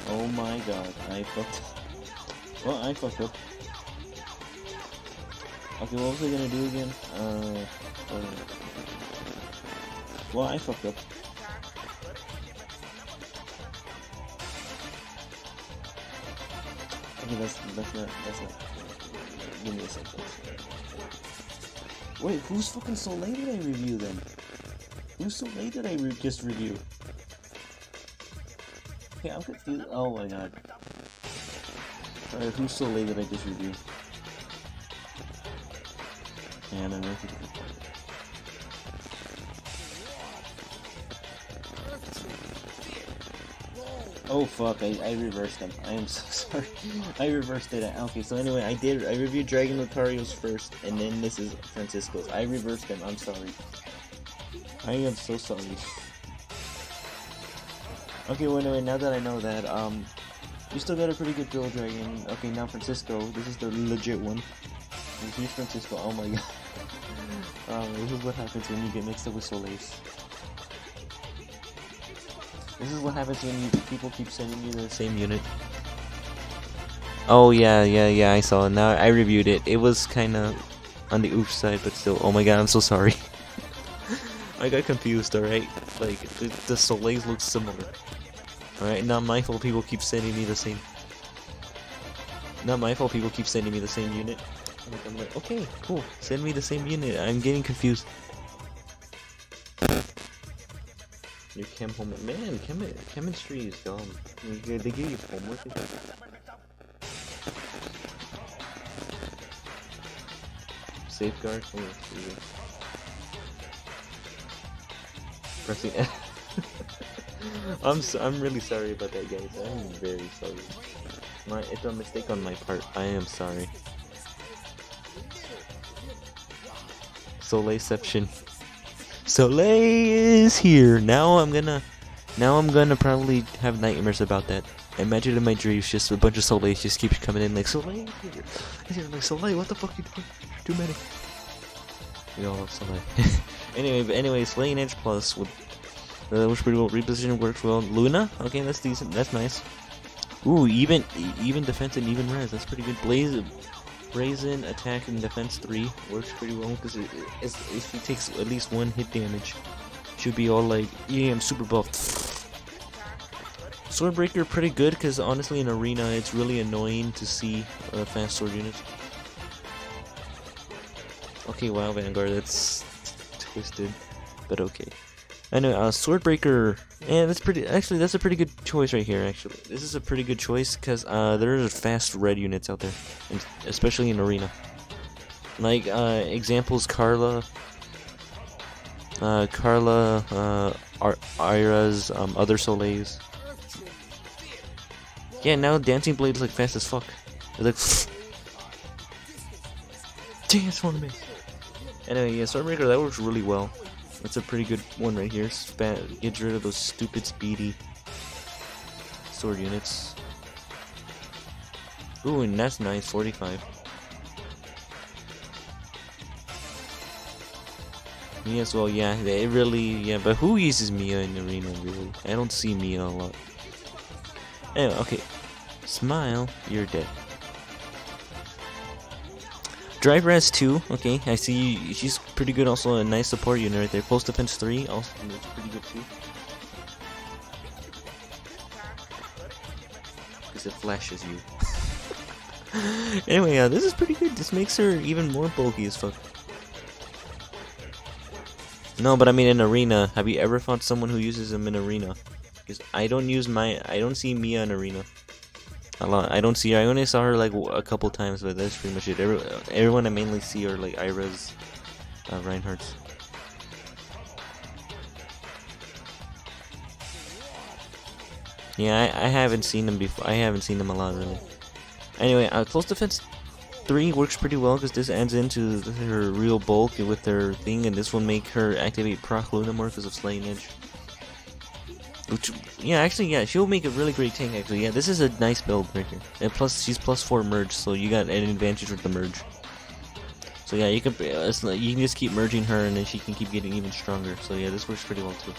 Oh my god, I fucked up. Well, I fucked up. Okay, what was I gonna do again? Well, I fucked up. Okay, that's not. Give me a second. Wait, whose fucking Soleil did I review then? Whose Soleil did I just review? Okay, I'm confused. Oh my god. Alright, whose Soleil did I just review? And I'm ready to get Oh fuck, I reversed them. I am so sorry. I reversed it. Okay, so anyway, I reviewed Dragon Lucario's first, and then this is Francisco's. I reversed them. I'm sorry. I am so sorry. Okay, well anyway, now that I know that, you still got a pretty good Drill Dragon. Okay, now Francisco, this is the legit one. And here's Francisco, oh my god. This is what happens when you get mixed up with Soleil's. This is what happens when people keep sending you the same unit. Oh yeah, I saw it. Now I reviewed it. It was kinda on the oof side, but still, oh my god, I'm so sorry. I got confused, alright? Like, the Soleils look similar. Alright, not my fault people keep sending me the same. Not my fault people keep sending me the same unit. I'm like, okay, cool, send me the same unit. I'm getting confused. Your chem homework. Man, chemistry is dumb. They give you homework. Safeguard? Oh, pressing F. I'm really sorry about that, guys. I'm very sorry. It's a mistake on my part. I am sorry. Soleilception. Soleil is here. Now I'm gonna probably have nightmares about that. Imagine in my dreams, just a bunch of Soleils just keep coming in like Soleil is here. Like Soleil, what the fuck you doing? Too many. We all love Soleil. anyway, Slaying Edge Plus with works pretty well. Reposition works well. Luna, okay, that's decent. That's nice. Ooh, even defense and even res. That's pretty good. Brazen attack and defense 3 works pretty well because if he takes at least 1 hit damage, should be all like, yeah, I'm super buffed. Swordbreaker pretty good because honestly in arena it's really annoying to see fast sword units. Okay, wow, Vanguard, that's twisted, but okay. I know, Swordbreaker, yeah, that's a pretty good choice right here, actually. This is a pretty good choice, because, there are fast red units out there, and especially in Arena. Like, examples, Carla, Ira's, other Soleils. Yeah, now Dancing Blade's, like, fast as fuck. They're like, dance for me! Anyway, yeah, Swordbreaker, that works really well. That's a pretty good one right here. Gets rid of those stupid speedy sword units. Ooh, and that's nice, 45. Mia as well, yeah, it really, yeah, but who uses Mia in Arena, really? I don't see Mia a lot. Anyway, okay. Smile, you're dead. Drive Res 2, okay, I see she's pretty good, also a nice support unit right there. Close Defense 3, also it's pretty good too. Because it flashes you. Anyway, this is pretty good. This makes her even more bulky as fuck. No, but I mean in Arena, have you ever fought someone who uses them in Arena? Because I don't see Mia in Arena. A lot. I only saw her like a couple times, but that's pretty much it. Everyone I mainly see are like Ira's, Reinhardt's. Yeah, I haven't seen them before. I haven't seen them a lot, really. Anyway, Close Defense 3 works pretty well because this adds into her real bulk with her thing, and this will make her activate Proc Luna more because of Slaying Edge. Which, yeah, actually, yeah, she'll make a really great tank, actually. Yeah, this is a nice build right here. And plus, she's +4 merge, so you got an advantage with the merge. So yeah, you can just keep merging her, and then she can keep getting even stronger. So yeah, this works pretty well too.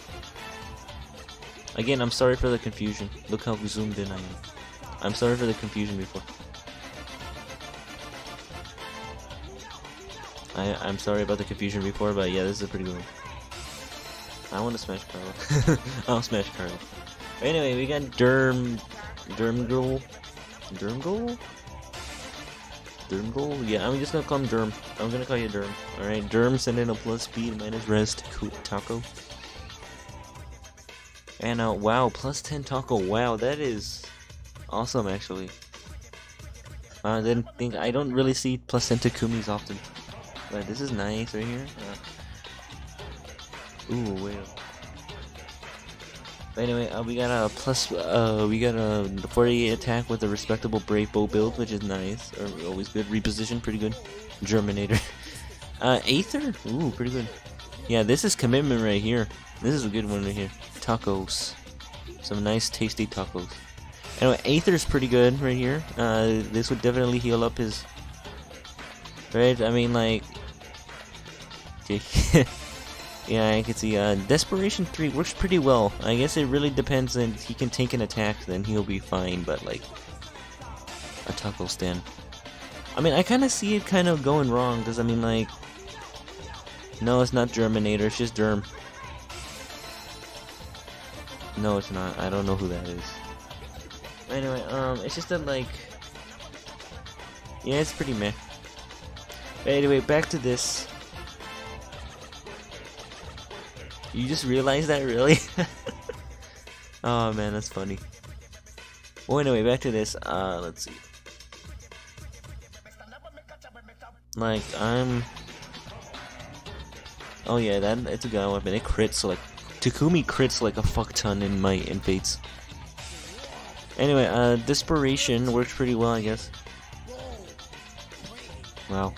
Again, I'm sorry for the confusion. Look how zoomed in I am. I'm sorry for the confusion before. I'm sorry about the confusion before, but yeah, this is a pretty good one. I want to smash Carla. I'll smash Carla. Anyway, we got Dermgirl? Yeah, I'm just gonna call him Derm. I'm gonna call you Derm. Alright, Derm, send in a plus speed, minus res to Taco. And wow, +10 Taco. Wow, that is awesome, actually. I don't really see +10 Takumis often. But this is nice right here. Ooh, wait. But anyway, we got a plus. We got a 48 attack with a respectable brave bow build, which is nice. Or always good. Reposition, pretty good. Germinator. Aether? Ooh, pretty good. Yeah, this is commitment right here. This is a good one right here. Tacos. Some nice, tasty tacos. Anyway, Aether's pretty good right here. This would definitely heal up his. Right? I mean, like. Yeah, I can see. Desperation 3 works pretty well. I guess it really depends. And he can take an attack, then he'll be fine. But like, a taco stand. I mean, I kind of see it kind of going wrong. Because I mean, like, no, it's not Germinator. It's just Derm. No, it's not. I don't know who that is. Anyway, it's just that like, yeah, it's pretty meh. But anyway, back to this. You just realized that, really? Oh man, that's funny. Well, anyway, back to this. Let's see. Like, oh yeah, it's a gun weapon. It crits like Takumi crits like a fuck ton in Fates. Anyway, Desperation works pretty well, I guess. Wow.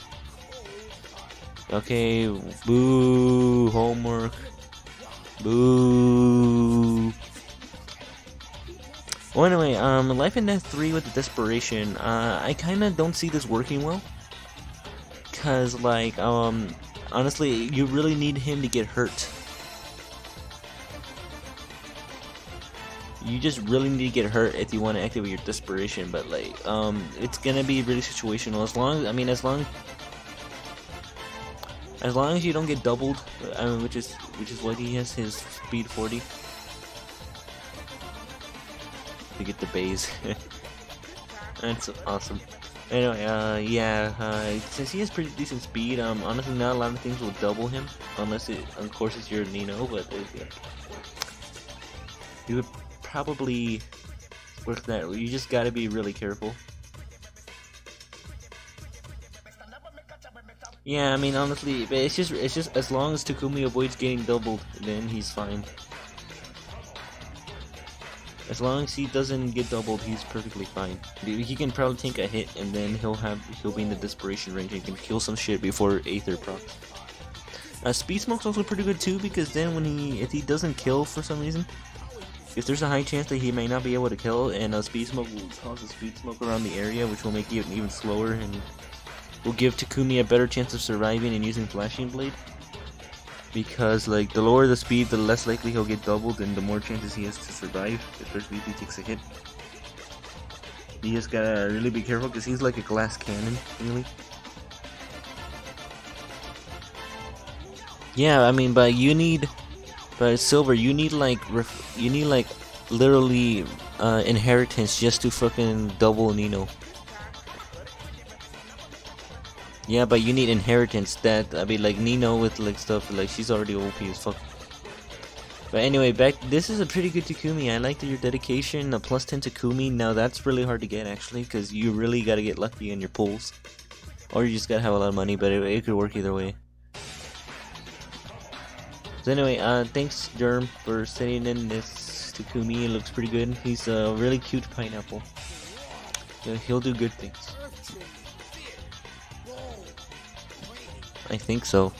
Okay, boo, homework. Boo. Well, anyway, Life and Death 3 with the Desperation, I kinda don't see this working well. Cause, like, honestly, you really need him to get hurt. You just really need to get hurt if you want to activate your Desperation, but like, it's gonna be really situational. As long as you don't get doubled, which is why he has his speed 40 to get the base. That's awesome. Anyway, yeah, since he has pretty decent speed, honestly, not a lot of things will double him unless of course, it's your Nino, but yeah. You would probably work that. You just gotta be really careful. Yeah, I mean, honestly, but it's just as long as Takumi avoids getting doubled, then he's fine. As long as he doesn't get doubled, he's perfectly fine. He can probably take a hit, and then he'll be in the Desperation range and can kill some shit before Aether procs. Speed Smoke's also pretty good too, because then if he doesn't kill for some reason, if there's a high chance that he may not be able to kill, and Speed Smoke will cause a Speed Smoke around the area, which will make it even slower and will give Takumi a better chance of surviving and using Flashing Blade. Because, like, the lower the speed, the less likely he'll get doubled, and the more chances he has to survive, especially if he takes a hit. You just gotta really be careful, because he's like a glass cannon, really. Yeah, I mean, but Silver, you need like literally inheritance just to fucking double Nino. Yeah, but you need inheritance. I mean, like Nino with like stuff like she's already OP as fuck. But anyway, this is a pretty good Takumi. I like your dedication. A plus 10 Takumi. Now that's really hard to get actually, because you really gotta get lucky in your pulls, or you just gotta have a lot of money. But it could work either way. So anyway, thanks Germ for sending in this Takumi. It looks pretty good. He's a really cute pineapple. He'll do good things. I think so.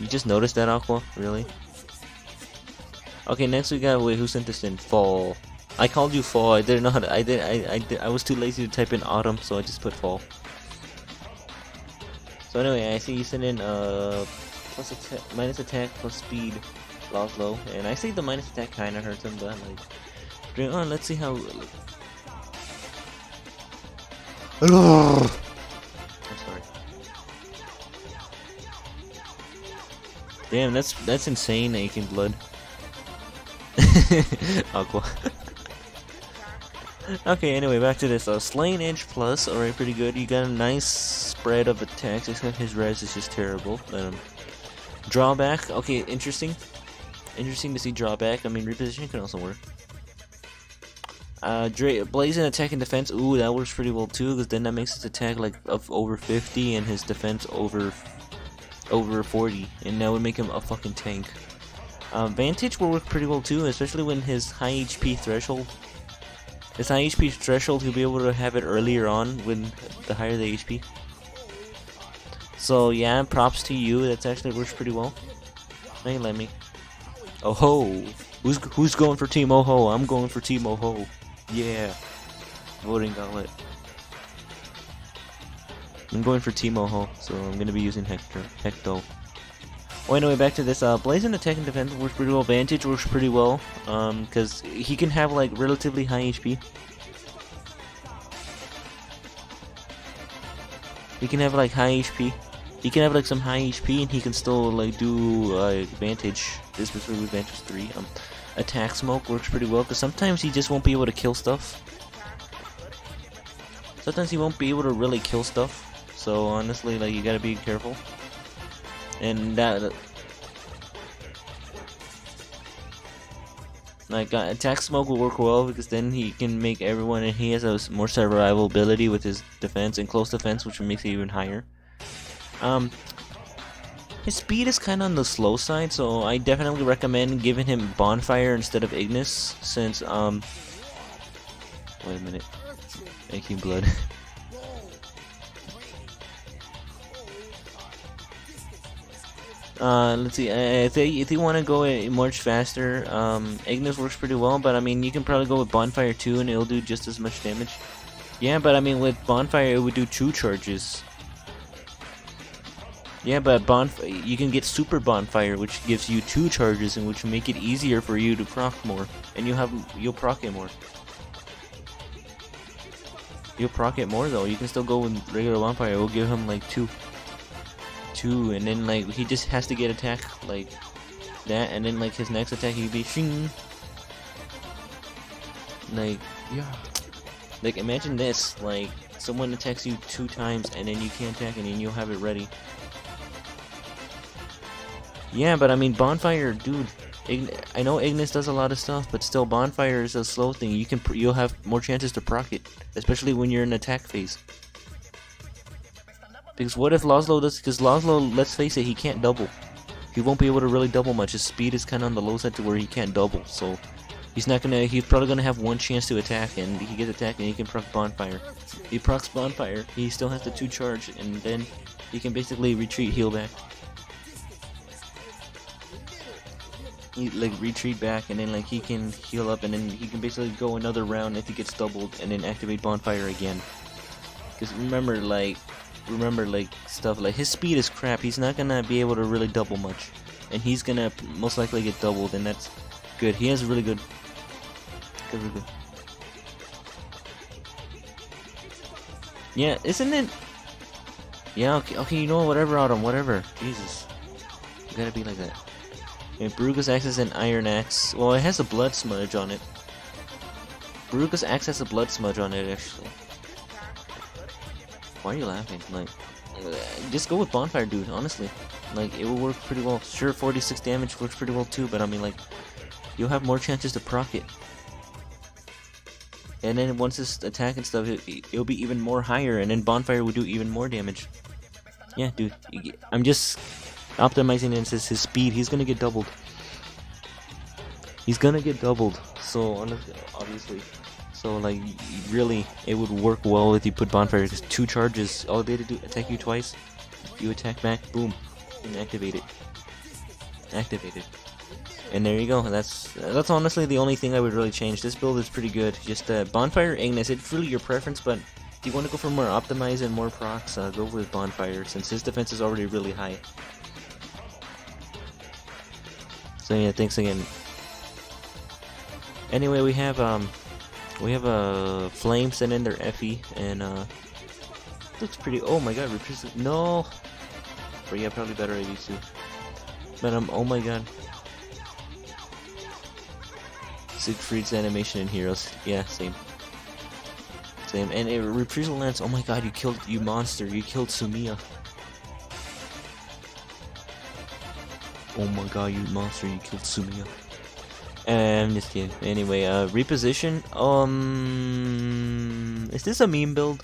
You just noticed that, Aqua? Really? Okay, next we got, wait, who sent this in? Fall. I called you Fall. I didn't know how to. I was too lazy to type in Autumn, so I just put Fall. So anyway, I see you sent in minus attack plus speed, Laszlo, and I say the minus attack kind of hurts him, but like, let's see how. I'm sorry. Damn, that's insane, Aching Blood. Aqua. Okay, anyway, back to this. Slaying Edge Plus, alright, pretty good. You got a nice spread of attacks, except his res is just terrible. Drawback, okay, interesting. Interesting to see drawback. I mean, reposition can also work. Blazing attack and defense, ooh, that works pretty well too, because then that makes his attack like of over 50 and his defense over over 40, and that would make him a fucking tank. Vantage will work pretty well too, especially when his high HP threshold. His high HP threshold, he'll be able to have it earlier on when the higher the HP. So yeah, props to you. That actually works pretty well. Hey, let me. Oh ho! Who's going for Team Oh Ho? I'm going for Team Oh Ho. Yeah. Voting gauntlet. I'm going for Team Oh Ho, so I'm gonna be using Hecto. Oh, anyway, back to this. Blazing attack and defense works pretty well. Vantage works pretty well, because he can have like relatively high HP. He can have like high HP. He can have like some high HP, and he can still like do Vantage. This was with Vantage 3. Attack smoke works pretty well, because sometimes he just won't be able to kill stuff. Sometimes he won't be able to really kill stuff. So honestly, like, you gotta be careful. And that, like, attack smoke will work well, because then he can make everyone, and he has a more survivability with his defense and close defense, which makes it even higher. His speed is kind of on the slow side, so I definitely recommend giving him Bonfire instead of Ignis, since wait a minute, making blood. Let's see. If you want to go much faster, Ignis works pretty well. But I mean, you can probably go with Bonfire too, and it'll do just as much damage. Yeah, but I mean, with Bonfire, it would do 2 charges. Yeah, but you can get Super Bonfire, which gives you 2 charges, and which will make it easier for you to proc more, and you'll proc it more. You'll proc it more though. You can still go with regular Bonfire. It will give him like 2, and then like he just has to get attack like that, and then like his next attack he'd be shing. Like, yeah. Like, imagine this, like someone attacks you 2 times and then you can't attack, and then you'll have it ready. Yeah, but I mean, Bonfire, dude. I know Ignis does a lot of stuff, but still, Bonfire is a slow thing. You'll have more chances to proc it, especially when you're in attack phase. Because what if Laszlo does? Because Laszlo, let's face it, he can't double. He won't be able to really double much. His speed is kind of on the low side to where he can't double. So he's probably gonna have 1 chance to attack, and he gets attacked, and he can proc Bonfire. He procs Bonfire. He still has the 2 charge, and then he can basically retreat, heal back. He like retreat back, and then like he can heal up, and then he can basically go another round if he gets doubled, and then activate Bonfire again. Because remember stuff like his speed is crap. He's not gonna be able to really double much, and he's gonna most likely get doubled, and that's good. He has really good. Yeah, isn't it? Yeah, okay, you know what, whatever, Autumn, whatever. Jesus, you gotta be like that. And Beruka's axe is an iron axe. Well, it has a blood smudge on it. Beruka's axe has a blood smudge on it, actually. Why are you laughing? Like, just go with Bonfire, dude, honestly. Like, it will work pretty well. Sure, 46 damage works pretty well too, but I mean, like, you'll have more chances to proc it. And then once this attack and stuff, it'll be even more higher, and then Bonfire will do even more damage. Yeah, dude, I'm just optimizing it since his speed. He's gonna get doubled. He's gonna get doubled. So, obviously. So, like, really, it would work well if you put Bonfire, because 2 charges, all they had to do, attack you twice, you attack back, boom, and activate it. Activate it. And there you go. That's honestly the only thing I would really change. This build is pretty good. Just Bonfire, Ignis, it's really your preference, but if you want to go for more optimized and more procs, go with Bonfire, since his defense is already really high. So yeah, thanks again. Anyway, we have Flame send in their Effie, and looks pretty. Oh my god, no. But yeah, probably better AVs too. But oh my god. Siegfried's animation in Heroes. Yeah, same. Same. And Reprisal Lance, oh my god, you monster, you killed Sumiya. Oh my god, you monster, you killed Sumiya. I'm just kidding. Anyway, reposition. Is this a meme build?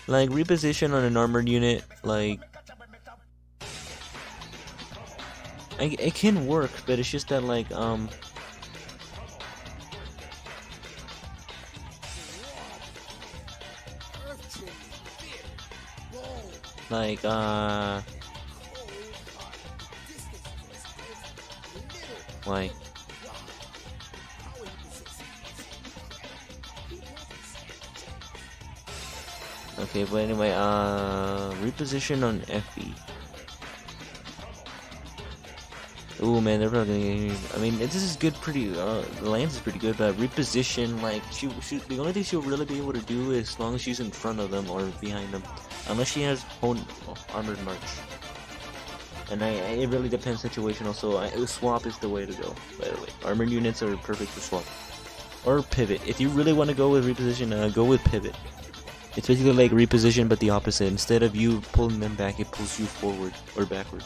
Like, reposition on an armored unit, like, it can work, but it's just that like like like okay, but anyway, reposition on Effie. Ooh man, they're probably gonna. I mean, this is good. Pretty. The Lance is pretty good, but reposition, like she. The only thing she'll really be able to do is as long as she's in front of them or behind them, unless she has armored march. And it really depends situational. So swap is the way to go. By the way, armored units are perfect for swap or pivot. If you really want to go with reposition, go with pivot. It's basically like reposition, but the opposite. Instead of you pulling them back, it pulls you forward or backward.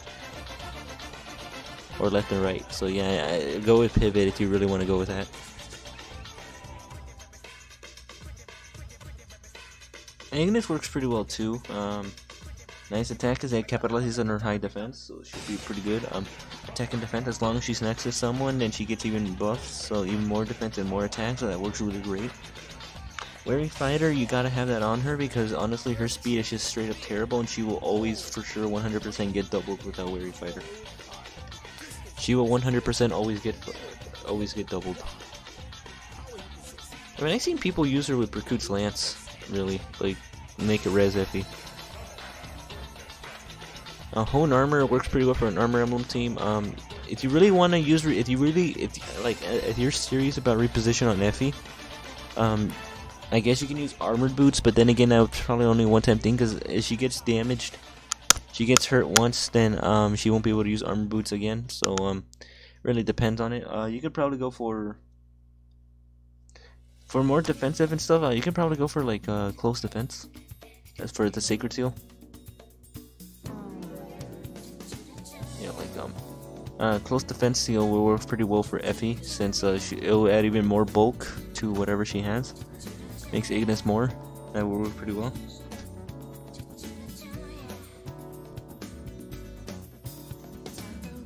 Or left and right. So yeah, go with pivot if you really want to go with that. Agnes works pretty well too. Nice attack because it capitalizes on her high defense, so it should be pretty good. Attack and defense, as long as she's next to someone, then she gets even buffs, so even more defense and more attack, so that works really great. Wary Fighter, you gotta have that on her because honestly her speed is just straight up terrible, and she will always for sure 100% get doubled without Wary Fighter. She will 100% always get doubled. I mean, I've seen people use her with Berkut's Lance, really, like make it res Effie. Hone Armor works pretty well for an Armor Emblem team. If you really want to use, if you're serious about reposition on Effie, I guess you can use Armored Boots, but then again, that's probably only a one-time thing because if she gets damaged. She gets hurt once, then she won't be able to use Armored Boots again. So really depends on it. You could probably go for more defensive and stuff. You could probably go for like close defense. As for the Sacred Seal. Yeah, like close defense seal will work pretty well for Effie since it will add even more bulk to whatever she has. Makes Ignis more. That will work pretty well.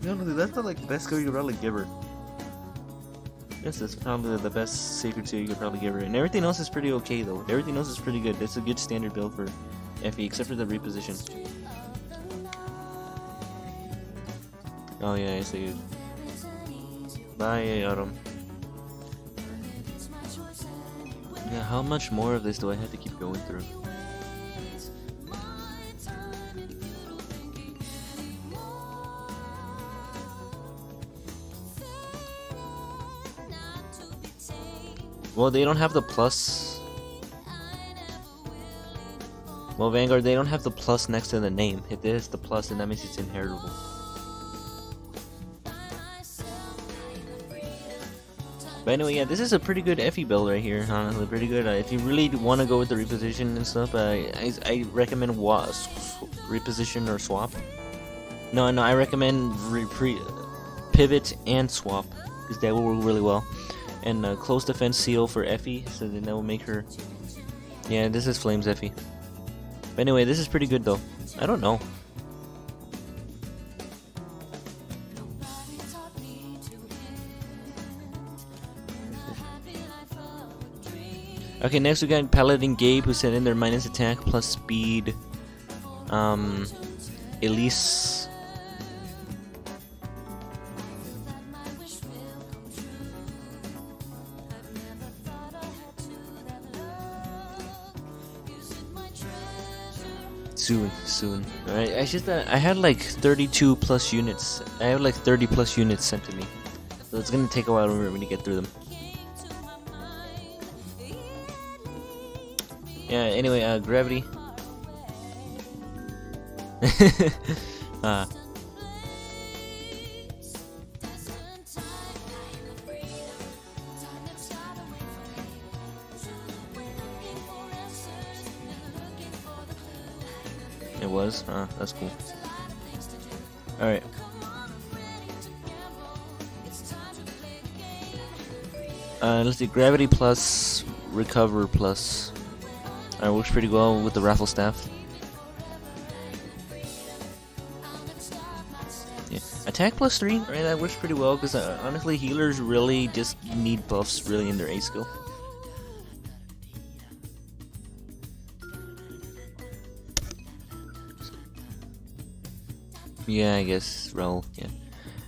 Honestly, that's the best skill you could probably give her. Yes, that's probably the best Sacred Seal you could probably give her. And everything else is pretty okay though. Everything else is pretty good. It's a good standard build for Effie, except for the reposition. Oh yeah, I see it. Bye, Autumn. Yeah, how much more of this do I have to keep going through? Well, they don't have the plus. Well, Vanguard, they don't have the plus next to the name. If there's the plus, then that means it's inheritable. But anyway, yeah, this is a pretty good Effie build right here. Honestly, pretty good. If you really want to go with the reposition and stuff, I recommend reposition or swap. No, I recommend pivot and swap because that will work really well. And close defense seal for Effie, so then that will make her. Yeah, this is Flames Effie. But anyway, this is pretty good though. I don't know. Okay, next we got Paladin Gabe, who sent in their minus attack plus speed. Elise. Soon. Alright, it's just that I had like 32 plus units. I have like 30 plus units sent to me. So it's gonna take a while for me to get through them. Yeah, anyway, Gravity. It was? That's cool. Alright. Let's do Gravity plus Recover plus. Alright, works pretty well with the Raffle Staff. Yeah. attack +3, right? That works pretty well because honestly, healers really just need buffs really in their A skill. Yeah, I guess Rel. Yeah.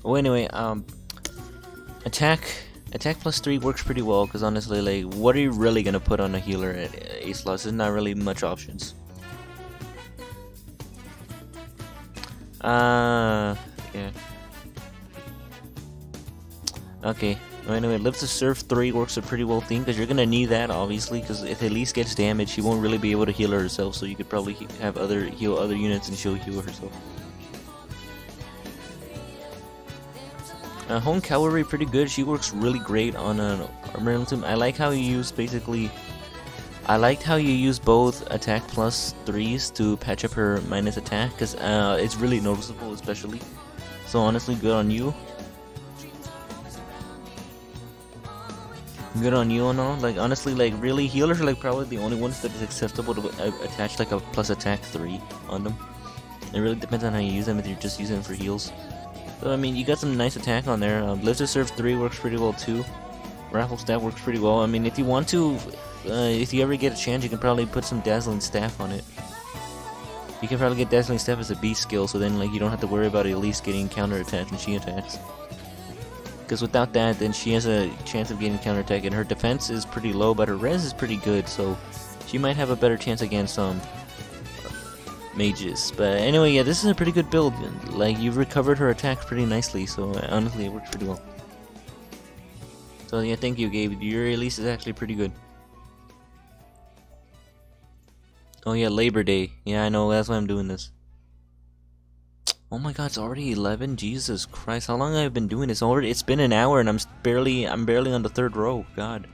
Well, anyway, attack +3 works pretty well because honestly, like, what are you really gonna put on a healer at A slots? There's not really much options. Yeah. Okay. Well, anyway, Live to Serve 3 works a pretty well thing because you're gonna need that obviously because if Elise gets damaged, she won't really be able to heal herself. So you could probably have heal other units and she'll heal herself. Home Cavalry pretty good. She works really great on an armor team. I like how you use I liked how you use both attack +3s to patch up her minus attack because it's really noticeable, especially. So honestly, good on you. Good on you and all. Like honestly, like really, healers are like probably the only ones that is acceptable to attach like a plus attack 3 on them. It really depends on how you use them. If you're just using them for heals. So I mean, you got some nice attack on there. Live to Serve 3 works pretty well too. Raffle Staff works pretty well. I mean, if you want to, if you ever get a chance, you can probably put some Dazzling Staff on it. You can probably get Dazzling Staff as a B skill, so then like you don't have to worry about Elise getting counterattacked when she attacks. Because without that, then she has a chance of getting counterattacked, and her defense is pretty low, but her res is pretty good, so she might have a better chance against mages. But anyway, yeah, this is a pretty good build. Like, you've recovered her attacks pretty nicely, so honestly, it works pretty well. So yeah, thank you, Gabe. Your release is actually pretty good. Oh yeah, Labor Day. Yeah, I know, that's why I'm doing this. Oh my god, it's already 11. Jesus Christ, how long have I been doing this? It's been an hour and I'm barely on the 3rd row. God,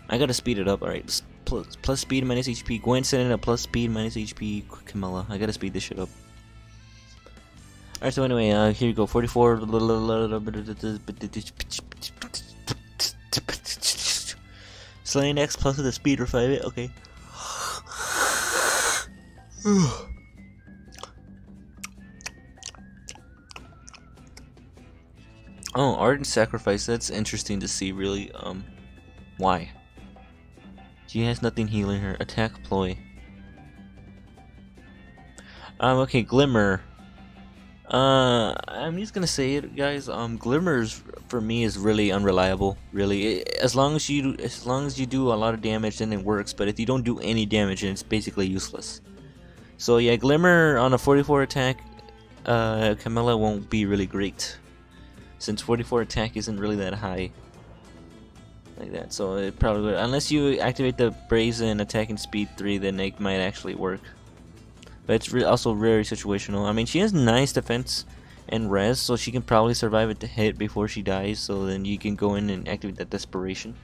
I gotta speed it up. All right, plus speed minus HP. Go ahead and send in a plus speed minus HP Camilla. I gotta speed this shit up. All right, so anyway, here you go. 44. Slaying X plus with the speed revive it. Okay. Oh, Ardent Sacrifice, that's interesting to see, really. Why? She has nothing healing her. Attack Ploy. Okay, Glimmer. I'm just gonna say it, guys. Glimmers for me is really unreliable. Really, as long as you do a lot of damage, then it works. But if you don't do any damage, then it's basically useless. So yeah, Glimmer on a 44 attack, Camilla won't be really great, since 44 attack isn't really that high. Like that, so it probably would, unless you activate the Brazen Attack and Speed 3, then it might actually work. But it's also very situational. I mean, she has nice defense and res, so she can probably survive it to hit before she dies, so then you can go in and activate that Desperation.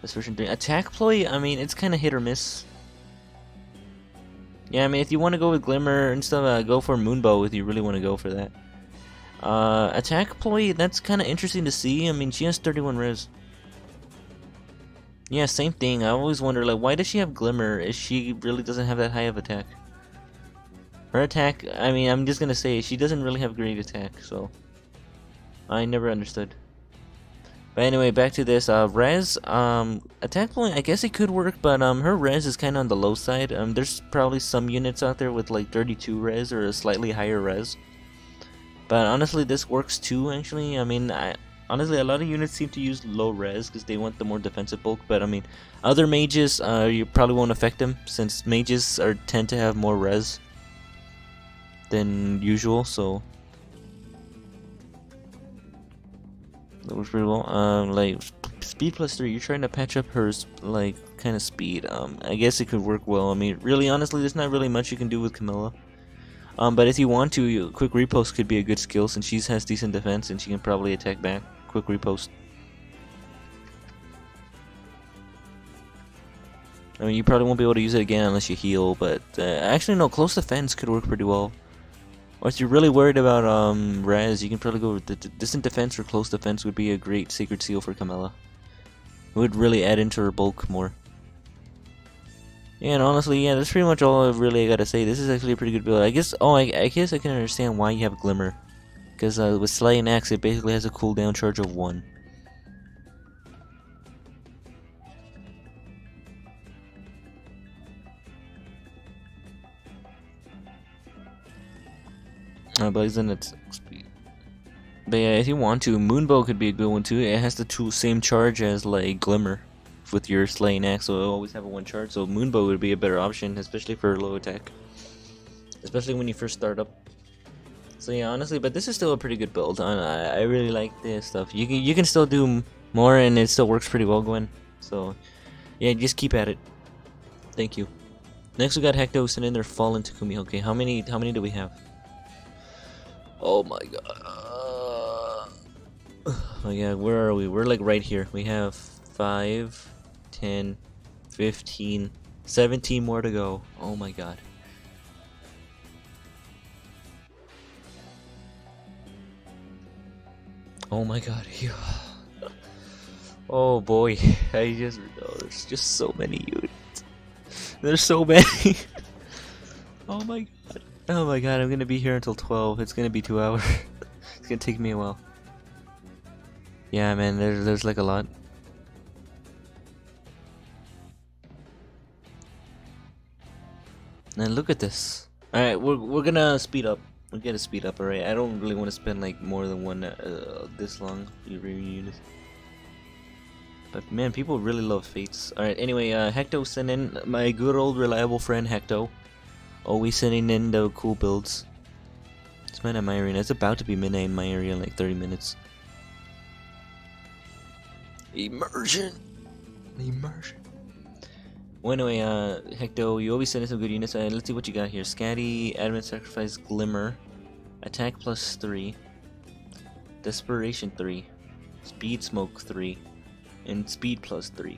Desperation 3. Attack Ploy, I mean, it's kind of hit or miss. Yeah, I mean, if you want to go with Glimmer and stuff, go for Moonbow if you really want to go for that. Attack Ploy, that's kind of interesting to see. I mean, she has 31 res. Yeah, same thing. I always wonder, like, why does she have Glimmer if she really doesn't have that high of attack? Her attack, I mean, I'm just gonna say, she doesn't really have great attack, so I never understood. But anyway, back to this. Res, attack Ploy, I guess it could work, but her res is kind of on the low side. There's probably some units out there with like 32 res or a slightly higher res. But honestly, this works too, actually. I mean, honestly, a lot of units seem to use low res because they want the more defensive bulk. But I mean, other mages, you probably won't affect them, since mages tend to have more res than usual, so that works pretty well. Like, speed +3, you're trying to patch up her, like, kind of speed. I guess it could work well. I mean, really, honestly, there's not really much you can do with Camilla. But if you want to, Quick Repost could be a good skill, since she has decent defense and she can probably attack back. Quick Repost. I mean, you probably won't be able to use it again unless you heal, but actually no, Close Defense could work pretty well. Or if you're really worried about res, you can probably go with the Distant Defense or Close Defense would be a great Sacred Seal for Camilla. It would really add into her bulk more. Yeah, and honestly, yeah, that's pretty much all I really gotta say. This is actually a pretty good build. I guess, I guess I can understand why you have Glimmer. Because with Slaying Axe, it basically has a cooldown charge of 1. But he's in its speed. But yeah, if you want to, Moonbow could be a good one too. It has the same charge as like Glimmer with your Slaying Axe, so it'll always have a 1 charge. So Moonbow would be a better option, especially for low attack. Especially when you first start up. So yeah, honestly, but this is still a pretty good build. I really like this stuff. You can still do more, and it still works pretty well, Gwen. So yeah, just keep at it. Thank you. Next we got Hecto sitting in there, Fallen Takumi. Okay, how many do we have? Oh my god. Oh yeah, where are we? We're like right here. We have 5, 10, 15, 17 more to go. Oh my god. Oh my god. Oh boy. There's just so many units. There's so many. Oh my god. Oh my god, I'm gonna be here until 12. It's gonna be 2 hours. It's gonna take me a while. Yeah, man, there's like a lot. And look at this. Alright, we're gonna speed up. We're gonna speed up, alright? I don't really want to spend like more than one this long units. But man, people really love Fates. Alright, anyway, Hecto sent in my good old reliable friend Hecto. Always sending in the cool builds. It's midnight in my area. It's about to be midnight in my area in like 30 minutes. Immersion! Well, anyway, Hecto, you always send in some good units. Let's see what you got here. Scatty, Adamant Sacrifice, Glimmer, Attack plus 3, Desperation 3, Speed Smoke 3, and Speed plus 3.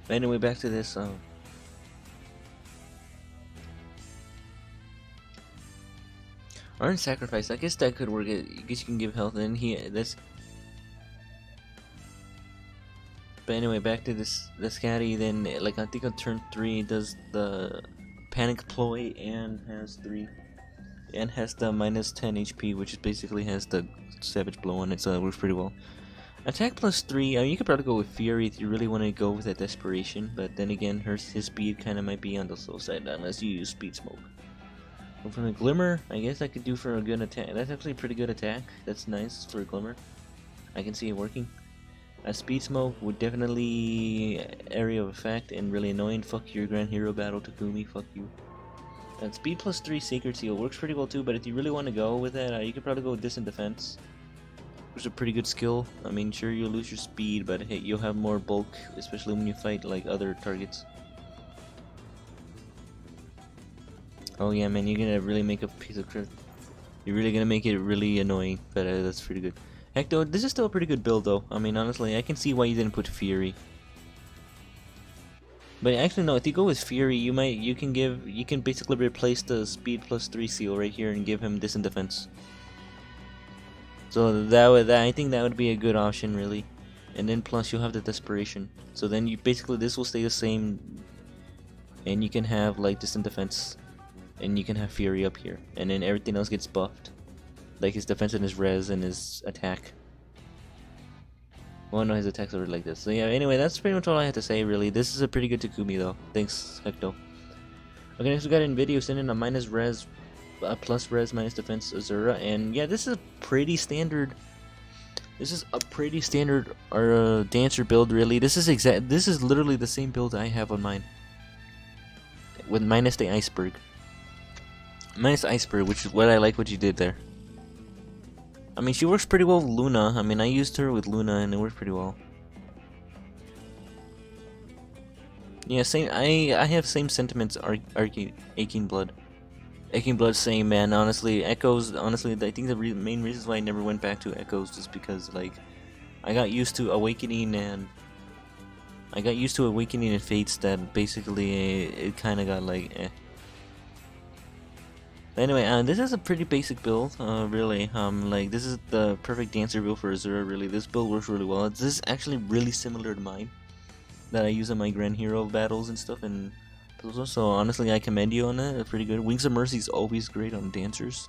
Anyway, back to this. Iron Sacrifice. I guess that could work. I guess you can give health, and this. But anyway, back to this Scatty. Then, like I think on turn 3, does the Panic Ploy and has the minus 10 HP, which is basically has the Savage Blow on it, so it works pretty well. Attack plus 3, you could probably go with Fury if you really want to go with that Desperation, but then again, his speed kind of might be on the slow side unless you use Speed Smoke. But from the Glimmer, I guess I could do for a good attack. That's actually a pretty good attack. That's nice for a Glimmer. I can see it working. A Speed Smoke would definitely area of effect and really annoying. Fuck your Grand Hero Battle, Takumi. Fuck you. And Speed plus 3 Sacred Seal works pretty well too, but if you really want to go with that, you could probably go with Distant Defense. Which is a pretty good skill. I mean, sure, you'll lose your speed, but hey, you'll have more bulk, especially when you fight like other targets. Oh yeah, man, you're gonna really make a piece of crap. You're really gonna make it really annoying, but that's pretty good. Hecto, this is still a pretty good build though. I mean, honestly, I can see why you didn't put Fury. But actually, no. If you go with Fury, you can basically replace the Speed plus 3 seal right here and give him Distant Defense. So I think that would be a good option, really. And then plus you'll have the Desperation. So then this will stay the same, and you can have like Distant Defense, and you can have Fury up here, and then everything else gets buffed, like his defense and his res and his attack. Well, no, his attacks are like this. So yeah. Anyway, that's pretty much all I have to say. Really, this is a pretty good Takumi though. Thanks, Hecto. Okay, next we got Nvidia sending a minus res. Plus res minus defense Azura, and yeah, this is a pretty standard. This is a pretty standard dancer build, really. This is literally the same build I have on mine, with minus the iceberg, which is what I like what you did there. I mean, she works pretty well with Luna. I mean, I used her with Luna, and it worked pretty well. Yeah, same. I have same sentiments. Aching Blood. Aching Blood, same, man. Honestly, Echoes. Honestly, I think the main reasons why I never went back to Echoes is because like I got used to Awakening and Fates that basically it kind of got like Anyway, this is a pretty basic build, really. Like, this is the perfect dancer build for Azura, really. This build works really well. This is actually really similar to mine that I use in my Grand Hero battles and stuff, and so honestly, I commend you on that. It's pretty good. Wings of Mercy is always great on dancers.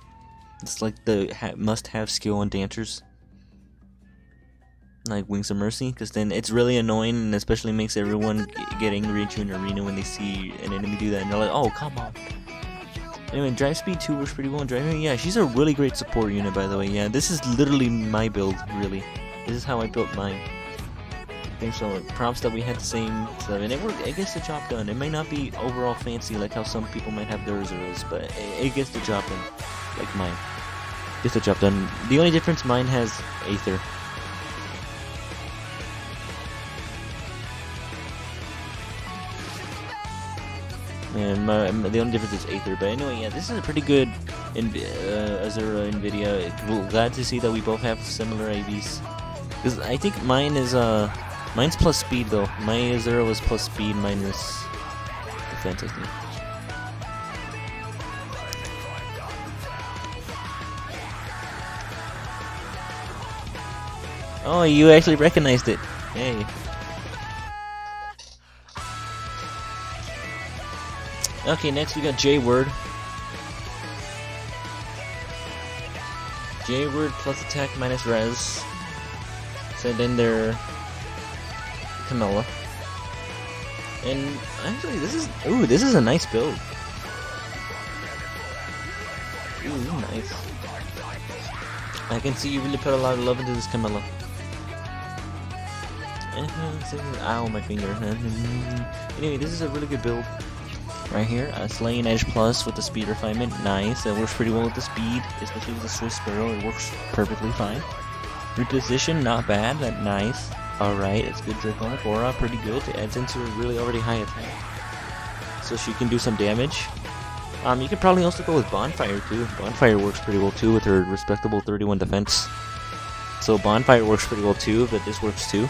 It's like the must-have skill on dancers, like Wings of Mercy, because then it's really annoying, and especially makes everyone get angry at you in arena when they see an enemy do that, and they're like, "Oh, come on." Anyway, Drive Speed 2 works pretty well. Driving, yeah, she's a really great support unit, by the way. Yeah, this is literally my build, really. This is how I built mine. Okay, so props that we had the same stuff, and it gets the job done. It may not be overall fancy like how some people might have theirs, but it gets the job done, like mine. Gets the job done. The only difference, mine has Aether. And the only difference is Aether, but anyway, yeah, this is a pretty good Azura NVIDIA. Glad to see that we both have similar AVs. Because I think mine is mine's plus speed though. My Azura was plus speed minus defense, I think. Oh, you actually recognized it. Hey. Okay, next we got J-Word. J-Word plus attack minus res. So then they're Camilla. And actually this is a nice build. Ooh, nice. I can see you really put a lot of love into this Camilla. Ow, my finger. Anyway, this is a really good build. Right here, Slaying Edge Plus with the speed refinement, nice. It works pretty well with the speed, especially with the Swiss Sparrow. It works perfectly fine. Reposition, not bad. That nice. All right, it's good. Draconic Aura, pretty good. It adds into a really already high attack, so she can do some damage. You could probably also go with Bonfire too. Bonfire works pretty well too with her respectable 31 defense. So Bonfire works pretty well too, but this works too.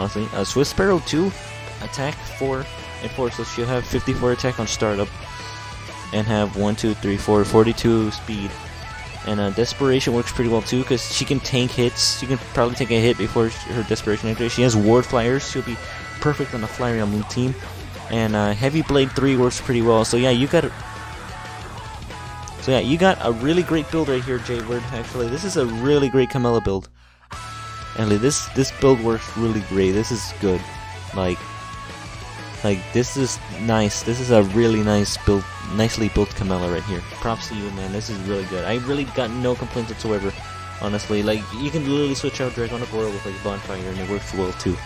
Honestly, Swiss Sparrow 2, attack 4 and 4, so she'll have 54 attack on startup and have 1, 2, 3, 4, 42 speed. And Desperation works pretty well too, because she can tank hits. She can probably take a hit before her Desperation activates. She has Ward Flyers. She'll be perfect on the Fly Realm team. And Heavy Blade 3 works pretty well. So yeah, you got a really great build right here, J-Word. Actually, this is a really great Camilla build. And this build works really great. This is good. Like this is nice. This is a really nice build, nicely built Camilla right here. Props to you, man. This is really good. I really got no complaints whatsoever. Honestly, like you can literally switch out Draconic Aura with like Bonfire, and it works well too.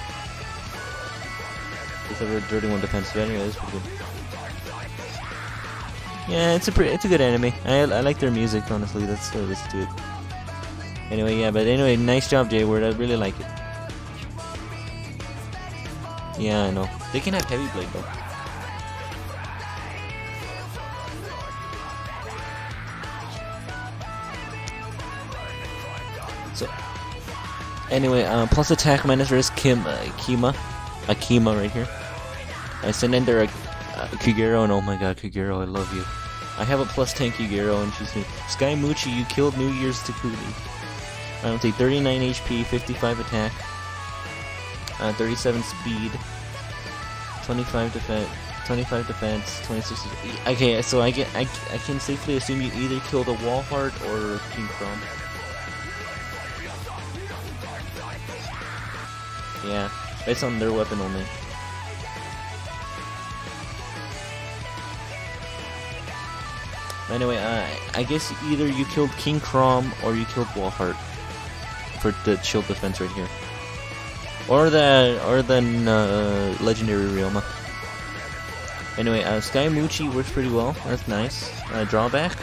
It's a 31 defense, but anyway, it's pretty good. Yeah, it's a good anime. I like their music, honestly. That's what I listen to it. Anyway, nice job, J-Word. I really like it. Yeah, I know. They can have Heavy Blade though. So, anyway, plus attack minus risk Akima right here. I send in there Kugero, and oh my god, Kugero, I love you. I have a plus 10 Kugero, and she's new. Sky Muchi, you killed New Year's Takuni. I don't take 39 HP, 55 attack, 37 speed, 25 defense, 26. Okay, so I can safely assume you either killed a Wallheart or King Chrome. Yeah, based on their weapon only. Anyway, I guess either you killed King Crom or you killed Wallheart for the shield defense right here, or the legendary Ryoma. Anyway, Sky Muchi works pretty well. That's nice. Drawback,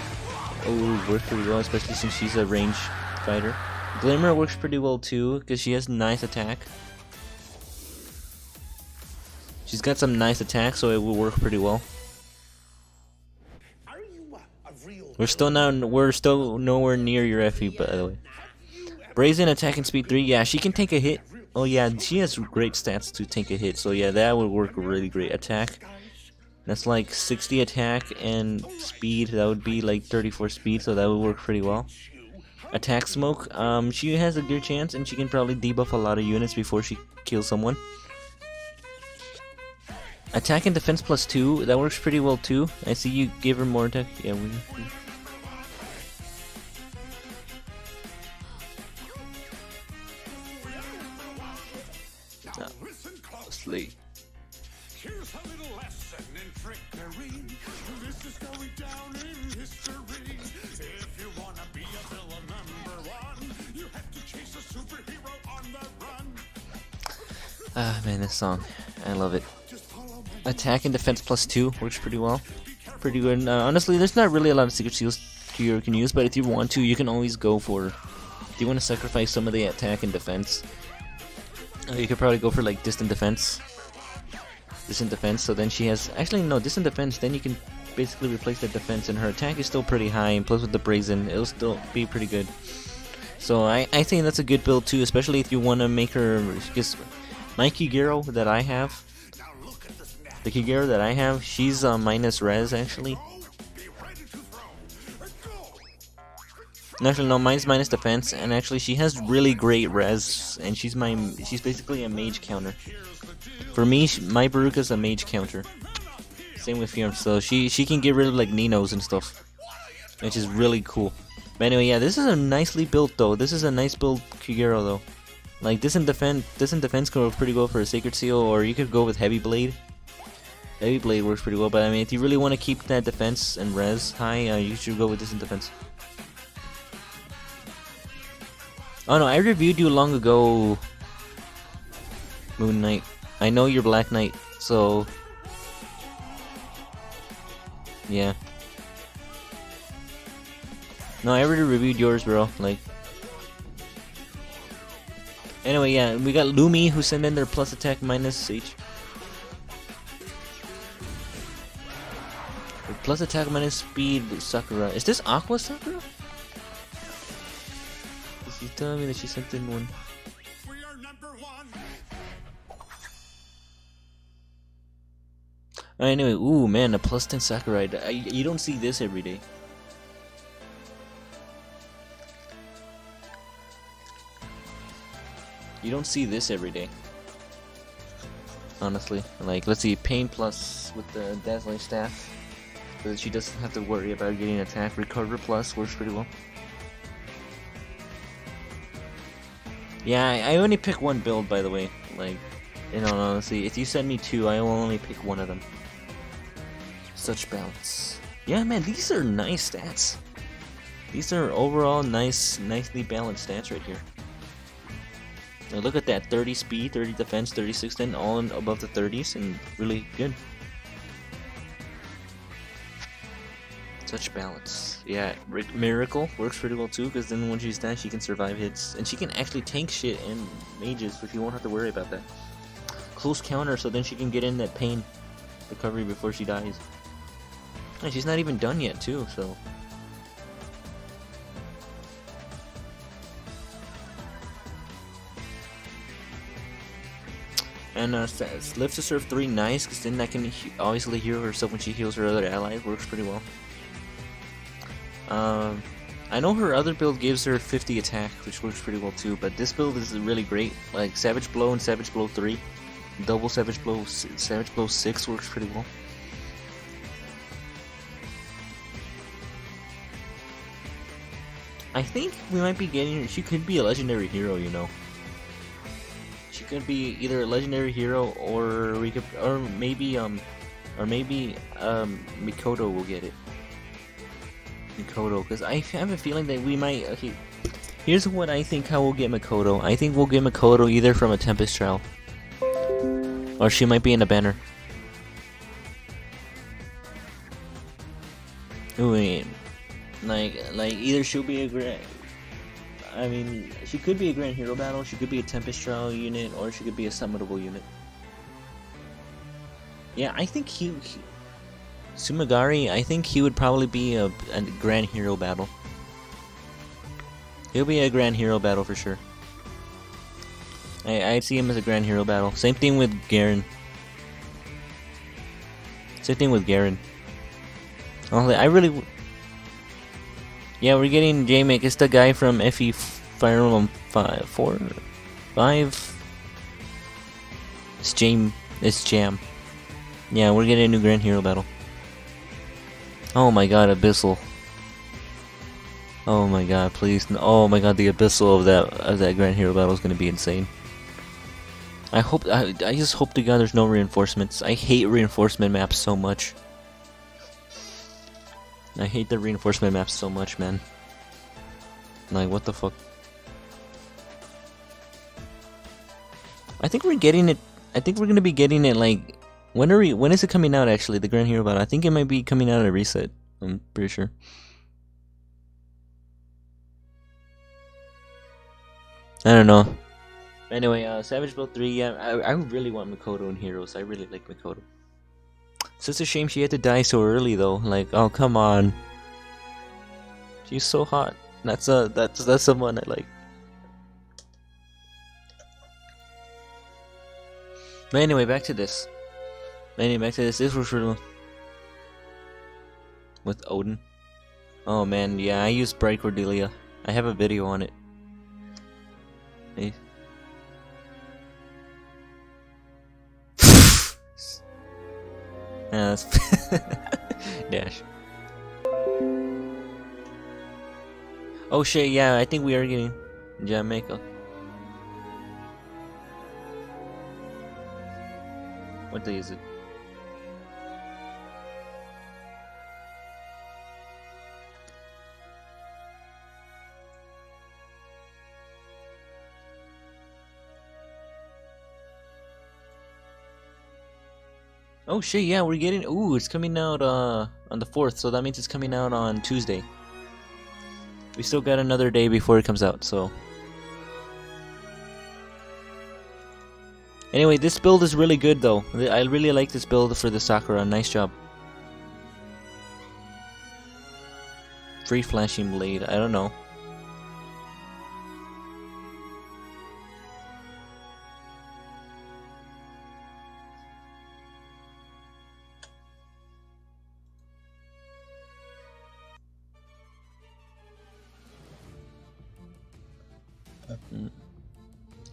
works pretty well, especially since she's a range fighter. Glimmer works pretty well too, because she has nice attack. She's got some nice attack, so it will work pretty well. We're still nowhere near your FE, by the way. Brazen attack and speed 3, yeah, she can take a hit. Oh yeah, she has great stats to take a hit, so yeah, that would work really great. Attack That's like 60 attack and speed. That would be like 34 speed, so that would work pretty well. Attack smoke. She has a good chance, and she can probably debuff a lot of units before she kills someone. Attack and defense +2. That works pretty well too. I see you give her more attack. Yeah, we. Sleep. Here's a little lesson in trickery. This is going down in history. If you wanna be a villain #1, you have to chase a superhero on the run. Ah man, this song, I love it. Attack and defense +2 works pretty well. Pretty good. Honestly, there's not really a lot of secret seals you can use, but if you want to, you can always go for. If you want to sacrifice some of the attack and defense, you could probably go for like distant defense. So then she has actually no distant defense. Then you can basically replace that defense, and her attack is still pretty high. And plus with the brazen, it'll still be pretty good. So I think that's a good build too, especially if you want to make her. Because my Kigero that I have, she's minus res actually. Actually, no, mine's minus defense, and actually she has really great res, and she's basically a mage counter. For me, my Beruka's a mage counter. Same with Firm, so she can get rid of like Ninos and stuff, which is really cool. But anyway, yeah, this is a nicely built though. This is a nice build Kigero though. Like distant defense can work pretty well for a Sacred Seal, or you could go with Heavy Blade. Heavy Blade works pretty well, but I mean, if you really want to keep that defense and res high, you should go with distant defense. Oh no, I reviewed you long ago, Moon Knight. I know you're Black Knight, so yeah. No, I already reviewed yours, bro. Like, anyway, yeah, we got Lumi who sent in their plus attack minus H. Plus attack minus speed Sakura. Is this Aqua Sakura? She's telling me that she sent in one. We are #1. Anyway, ooh man, a plus 10 Sakurai. You don't see this every day. You don't see this every day. Honestly, like let's see, Pain plus with the Dazzling Staff, so that she doesn't have to worry about getting attacked. Recover plus works pretty well. Yeah, I only pick one build, by the way. Like, in all honesty, if you send me two, I will only pick one of them. Such balance. Yeah, man, these are nice stats. These are overall nicely balanced stats right here. Now look at that, 30 speed, 30 defense, 36 then, all in above the 30s, and really good. Such balance. Yeah, Miracle works pretty well too, because then when she's down, she can survive hits, and she can actually tank shit and mages, but you won't have to worry about that. Close counter, so then she can get in that pain recovery before she dies. And she's not even done yet too, so. And lives to serve 3, nice, because then that can obviously heal herself when she heals her other allies. Works pretty well. I know her other build gives her 50 attack, which works pretty well too, but this build is really great. Like Savage Blow and Savage Blow 3, double Savage Blow 6 works pretty well. I think we might be getting her. She could be a legendary hero, you know. She could be either a legendary hero, or we could, or maybe Mikoto will get it. Mikoto, because I have a feeling that we might. Okay, here's what I think how we'll get Mikoto. I think we'll get Mikoto either from a Tempest Trial, or she might be in a banner. Ooh, like either she'll be a grand. I mean, she could be a Grand Hero Battle, she could be a Tempest Trial unit, or she could be a summonable unit. Yeah, I think Sumagari, I think he would probably be a Grand Hero Battle. He'll be a Grand Hero Battle for sure. I'd see him as a Grand Hero Battle. Same thing with Garen. Same thing with Garen. Honestly, I really. Yeah, we're getting J-Make. It's the guy from FE Fire Emblem 5. It's Jam. Yeah, we're getting a new Grand Hero battle. Oh my god, Abyssal. Oh my god, please. Oh my god, the Abyssal of that Grand Hero battle is gonna be insane. I just hope to god there's no reinforcements. I hate reinforcement maps so much. I hate the reinforcement maps so much, man. Like, what the fuck? I think we're getting it. I think we're gonna be getting it like when is it coming out actually, the Grand Hero battle? I think it might be coming out at Reset. I'm pretty sure. I don't know. Anyway, Savage Build 3, yeah, I really want Mikoto in Heroes. I really like Mikoto. It's just a shame she had to die so early though. Like, oh come on. She's so hot. That's someone I like. But anyway, back to this. This was real with Odin. Oh man, yeah, I used Bright Cordelia. I have a video on it. Hey. Yeah, that's Dash. Oh shit, yeah, I think we are getting Jamaica. What day is it? Oh shit, yeah, we're getting. Ooh, it's coming out on the 4th, so that means it's coming out on Tuesday. We still got another day before it comes out, so. Anyway, this build is really good though. I really like this build for the Sakura. Nice job. Free flashing blade. I don't know.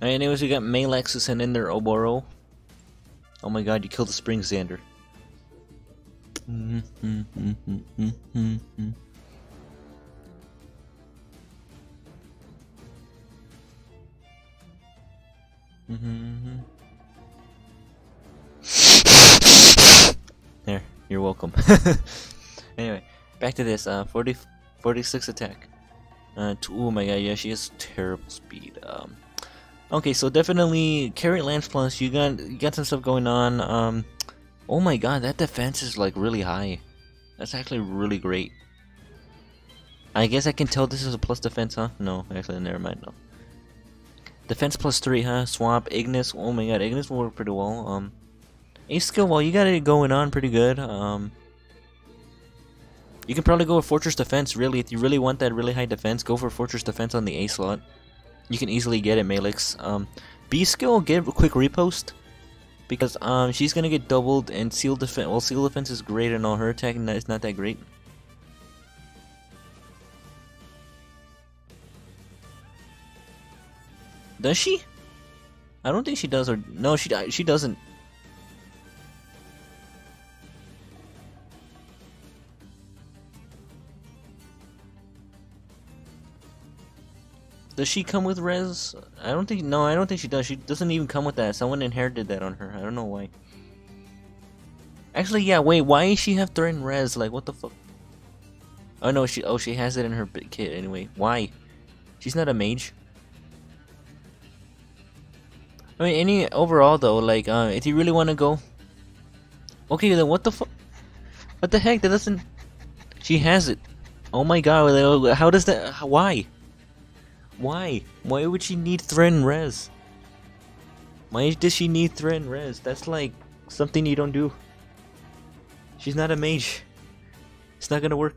Alright, anyways, we got Malexus and in there Oboro. Oh my god, you killed the Spring Xander. There, you're welcome. Anyway, back to this. 46 attack. Oh my god, yeah, she has terrible speed. Okay, so definitely carry Lance Plus. You got some stuff going on. Oh my god, that defense is like really high. That's actually really great. I guess I can tell this is a plus defense, huh? No, actually, never mind. No. Defense +3, huh? Swap, Ignis. Oh my god, Ignis will work pretty well. Ace skill, well, you got it going on pretty good. You can probably go with Fortress Defense, really. If you really want that really high defense, go for Fortress Defense on the A slot. You can easily get it, Malix. B skill, get a quick repost. Because she's gonna get doubled, and Seal Defense. Well, Seal Defense is great, and all her attack is not that great. Does she? I don't think she does. Or no, she doesn't. Does she come with res? I don't think. No, I don't think she does. She doesn't even come with that. Someone inherited that on her. I don't know why. Actually, yeah. Wait, why does she have threatened res? Like, what the fuck? Oh no, she. Oh, she has it in her kit anyway. Why? She's not a mage. I mean, overall though, like, if you really want to go. Okay, then what the fuck? What the heck? That doesn't. She has it. Oh my god! How does that? Why? Why? Why would she need threaten res? Why does she need threaten res? That's like something you don't do. She's not a mage. It's not gonna work.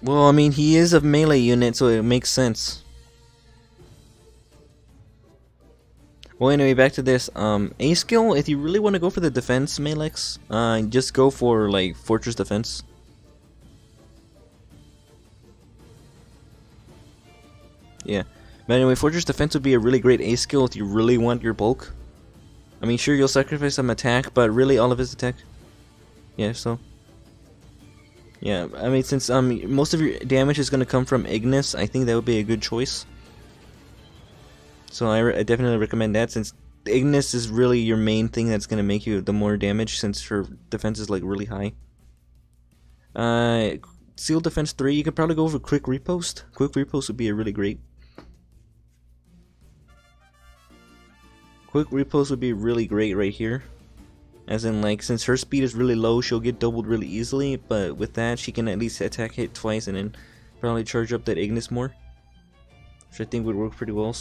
Well, I mean, he is a melee unit, so it makes sense. Well, anyway, back to this. A skill, if you really want to go for the defense melees, just go for like Fortress Defense. Yeah. But anyway, Fortress Defense would be a really great A skill if you really want your bulk. I mean, sure, you'll sacrifice some attack, but really all of his attack. Yeah, so. Yeah, I mean, since most of your damage is going to come from Ignis, I think that would be a good choice. So I definitely recommend that, since Ignis is really your main thing that's going to make you the more damage, since her defense is like really high. Seal Defense 3, you could probably go for Quick Repost. Quick Repost would be a really great. Quick Repost would be really great right here. As in, like, since her speed is really low, she'll get doubled really easily, but with that, she can at least attack hit twice and then probably charge up that Ignis more. Which I think would work pretty well.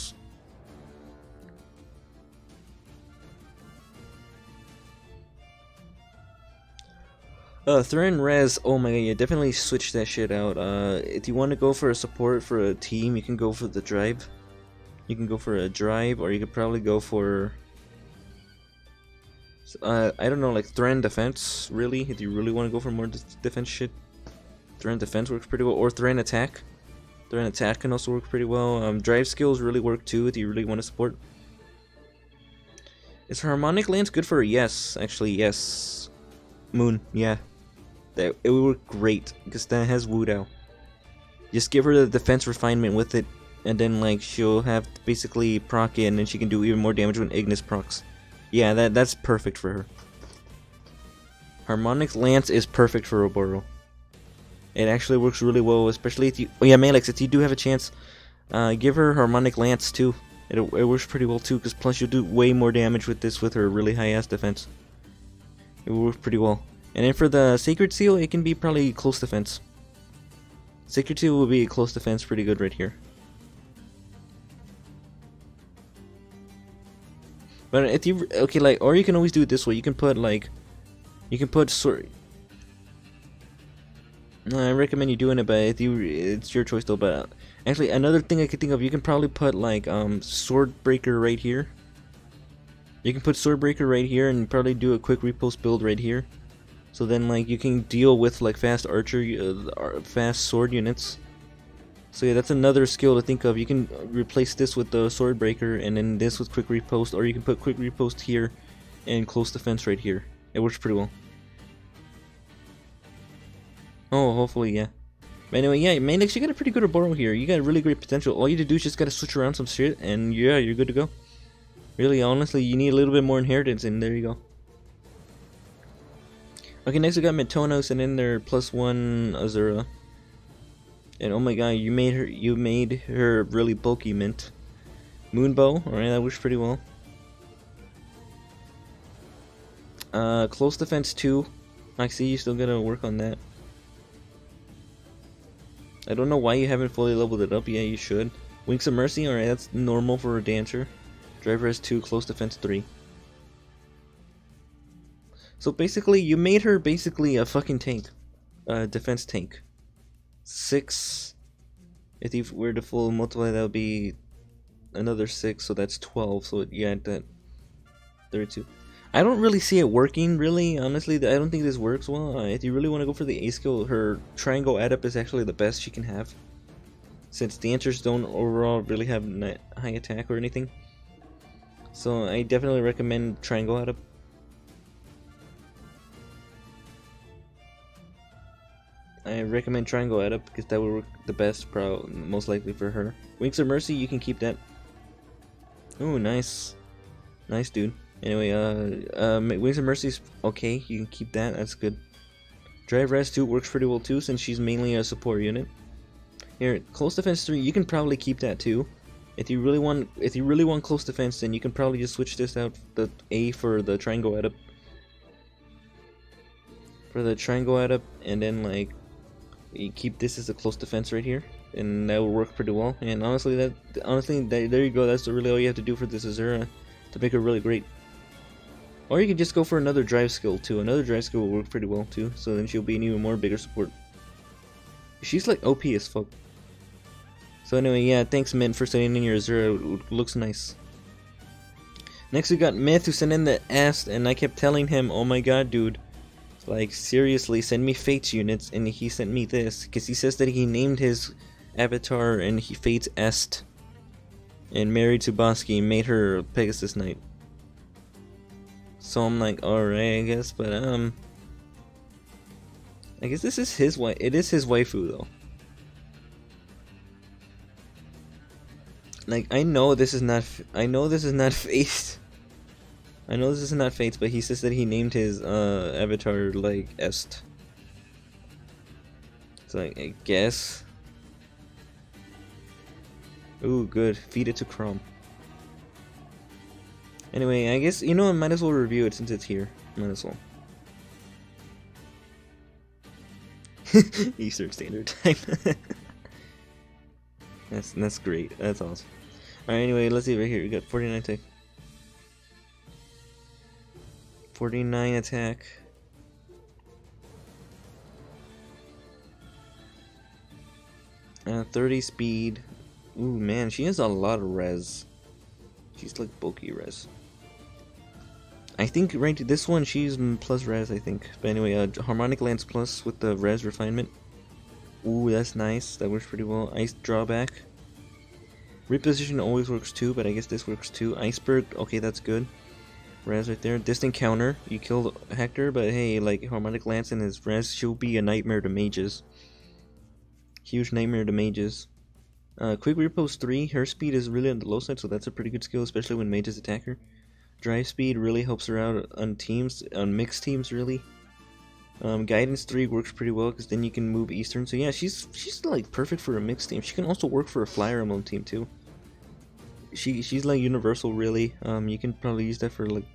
Threat and Res, oh my god, yeah, definitely switch that shit out. If you want to go for a support for a team, you can go for the drive. You can go for a drive, or you could probably go for... I don't know, like Threat and Defense, really, if you really want to go for more defense shit. Threat and Defense works pretty well, or Threat and Attack. Threat and Attack can also work pretty well. Drive skills really work too, if you really want to support. Is Harmonic Lance good for her? Yes, actually, yes. Moon, yeah. It would work great, because that has Wu Dao. Just give her the defense refinement with it, and then like she'll have basically proc it, and then she can do even more damage when Ignis procs. Yeah, that's perfect for her. Harmonic Lance is perfect for Oboro. It actually works really well, especially if you... Oh yeah, Melex, if you do have a chance, give her Harmonic Lance too. It works pretty well too, because plus you'll do way more damage with this with her really high-ass defense. It will work pretty well. And then for the Sacred Seal, it can be probably close defense. Sacred Seal will be close defense pretty good right here. But if you... Okay, like... Or you can always do it this way. You can put, like... You can put sword... No, I recommend you doing it, but if you... It's your choice though, but... Actually, another thing I could think of, you can probably put, like, Sword Breaker right here. You can put Sword Breaker right here and probably do a quick repost build right here. So then, like, you can deal with, like, fast archer, fast sword units. So yeah, that's another skill to think of. You can replace this with the Sword Breaker, and then this with quick repost, or you can put quick repost here and close defense right here. It works pretty well. Oh, hopefully, yeah. But anyway, yeah, Manix, you got a pretty good Oboro here. You got really great potential. All you have to do is just gotta switch around some shit, and yeah, you're good to go. Really, honestly, you need a little bit more inheritance, and there you go. Okay, next we got Mitonos, and then their +1 Azura. And oh my god, you made her really bulky mint. Moonbow, alright, that works pretty well. Close defense 2. I see you still gotta work on that. I don't know why you haven't fully leveled it up. Yeah, you should. Winks of Mercy, alright, that's normal for a dancer. Driver has 2, close defense 3. So basically, you made her basically a fucking tank. Defense tank. 6. If you were to full multiply, that would be another 6, so that's 12. So yeah, that 32. I don't really see it working, really. Honestly, I don't think this works well. If you really want to go for the A skill, her triangle add up is actually the best she can have. Since dancers don't overall really have high attack or anything. So I definitely recommend triangle add up. I recommend triangle add up because that would work the best, most likely for her. Winks of Mercy, you can keep that. Ooh, nice. Nice, dude. Anyway, Wings of Mercy's okay, you can keep that, that's good. Drive Res 2 works pretty well too, since she's mainly a support unit. Here, Close Defense 3, you can probably keep that too. If you really want close defense, then you can probably just switch this out, the A for the triangle add up. For the triangle add up, and then like, you keep this as a close defense right here, and that will work pretty well. And honestly, there you go, that's really all you have to do for this Azura to make her really great. Or you can just go for another drive skill too. Another drive skill will work pretty well too, so then she'll be an even more bigger support. She's like OP as fuck. So anyway, yeah, thanks Min for sending in your Azura. It looks nice. Next we got Myth, who sent in the S, and I kept telling him, oh my god, dude, like seriously, send me Fates units, and he sent me this, because he says that he named his avatar and he Fates Est, and married Tsubaki and made her Pegasus Knight. So I'm like, alright, I guess, but I guess this is his wife. It is his waifu though. Like I know this is not. I know this is not Fates. I know this is not Fates, but he says that he named his avatar like Est. So I guess. Ooh, good. Feed it to Chrome. Anyway, I guess you know I might as well review it since it's here. Might as well. Eastern Standard Time. That's great. That's awesome. Alright, anyway, let's see right here. We got 49 attack. 49 attack. 30 speed. Ooh, man, she has a lot of res. She's like bulky res. I think right this one she's plus res, I think. But anyway, harmonic lance plus with the res refinement. Ooh, that's nice. That works pretty well. Ice drawback. Reposition always works too, but I guess this works too. Iceberg, okay, that's good. Res right there. Distant counter. You killed Hector, but hey, like harmonic lance and his res, she'll be a nightmare to mages. Huge nightmare to mages. Quick Repost 3, her speed is really on the low side, so that's a pretty good skill, especially when mages attack her. Drive speed really helps her out on teams, on mixed teams really. Guidance 3 works pretty well because then you can move Eastern. So yeah, she's like perfect for a mixed team. She can also work for a Flyer Emblem team too. She's like universal really. You can probably use that for like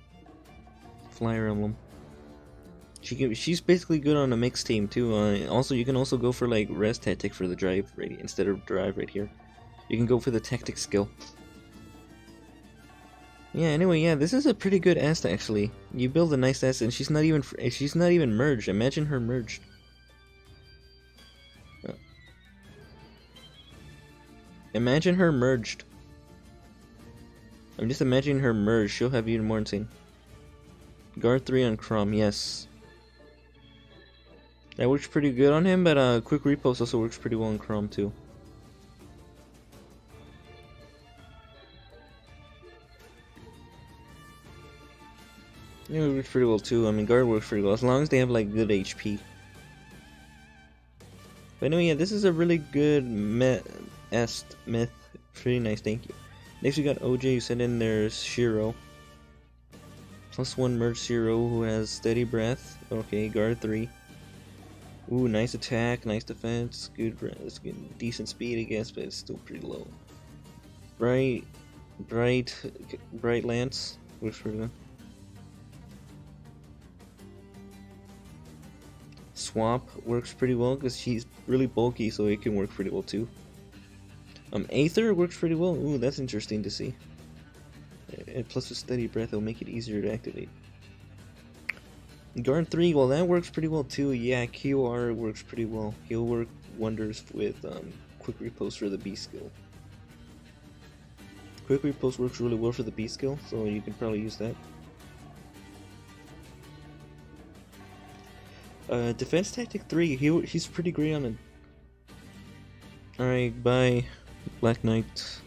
Flyer Emblem. She's basically good on a mixed team too. Also, you can also go for like res tactic for the drive right instead of drive right here. You can go for the tactic skill. Yeah. Anyway, yeah, this is a pretty good Est actually. You build a nice Est, and she's not even merged. Imagine her merged. Imagine her merged. I'm just imagining her merged. She'll have even more insane. Guard 3 on Crom, yes. That works pretty good on him, but Quick Repost also works pretty well on Crom too. Yeah, it works pretty well too. I mean, Guard works pretty well as long as they have like good HP. But anyway, yeah, this is a really good myth. Pretty nice, thank you. Next we got OJ, who sent in their Shiro. +1 merge Shiro, who has steady breath. Okay, Guard 3. Ooh, nice attack, nice defense, good, decent speed, I guess, but it's still pretty low. Bright Lance works pretty good. Swamp works pretty well because she's really bulky, so it can work pretty well too. Aether works pretty well. Ooh, that's interesting to see. And plus with steady breath, it'll make it easier to activate. Guard 3, well that works pretty well too. Yeah, QR works pretty well. He'll work wonders with Quick Repost for the B skill. Quick Repost works really well for the B skill, so you can probably use that. Defense Tactic 3, he's pretty great on it. Alright, bye. Black Knight.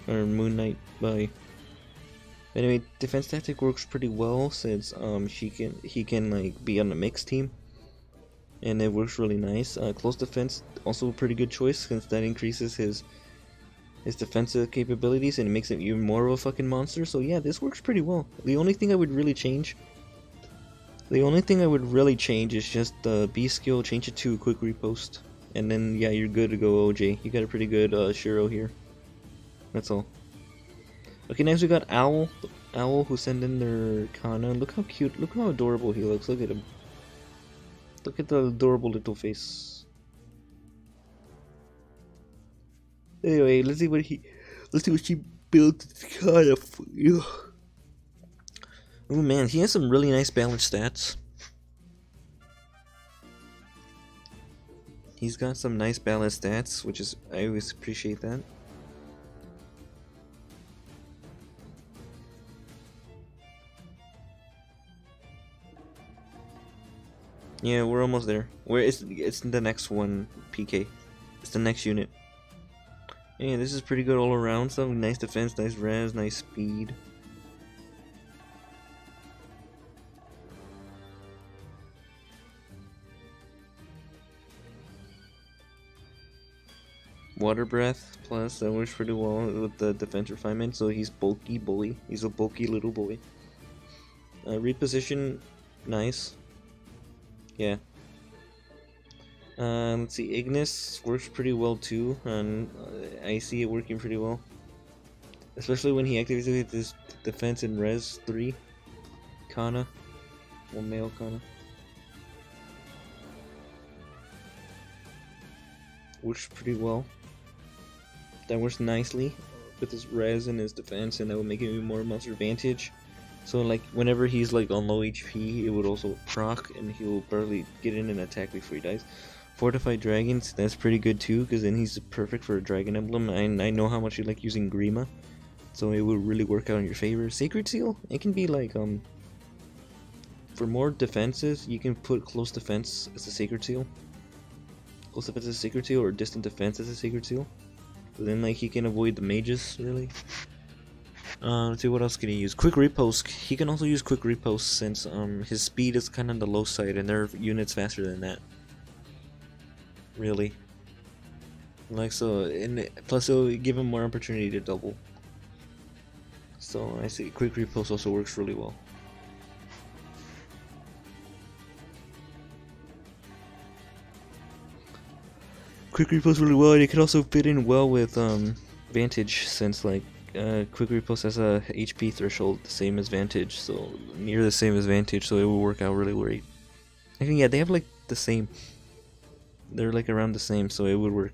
Or Moon Knight, bye. Anyway, Defense Tactic works pretty well since he can like be on a mixed team. And it works really nice. Close Defense, also a pretty good choice since that increases his defensive capabilities and it makes him even more of a fucking monster. So yeah, this works pretty well. The only thing I would really change is just the B skill, change it to Quick Repost. And then, yeah, you're good to go, OJ. You got a pretty good Shiro here. That's all. Okay, next we got Owl. Owl who sent in their Kana. Look how cute, look how adorable he looks. Look at him. Look at the adorable little face. Anyway, let's see what she built Kana for you. Oh man, he has some really nice balanced stats. He's got some nice balanced stats, which is, I always appreciate that. Yeah, we're almost there. It's the next one, PK. It's the next unit. Yeah, this is pretty good all around. So nice defense, nice res, nice speed. Water breath plus that works pretty well with the defense refinement. So he's bulky bully. He's a bulky little boy. Reposition, nice. Yeah. Let's see. Ignis works pretty well too, and I see it working pretty well. Especially when he activates with this defense in res 3. Kana. Well, male Kana. Works pretty well. That works nicely with his res and his defense, and that will make him more monster advantage. So like whenever he's like on low HP, it would also proc, and he will barely get in an attack before he dies. Fortified Dragons, that's pretty good too, because then he's perfect for a Dragon Emblem, and I know how much you like using Grima, so it would really work out in your favor. Sacred Seal, it can be like, for more defenses, you can put Close Defense as a Sacred Seal. Close Defense as a Sacred Seal, or Distant Defense as a Sacred Seal. So then like he can avoid the mages, really. Let's see, what else can he use? Quick Repost. He can also use Quick Repost since his speed is kind of on the low side, and there are units faster than that. Really. Like so, and plus it'll give him more opportunity to double. So I see Quick Repost also works really well. Quick Repost really well, and it can also fit in well with Vantage, since like Quick Repost has a HP threshold the same as Vantage, so near the same as Vantage, so it will work out really great. I think yeah, they have like the same. They're like around the same, so it would work.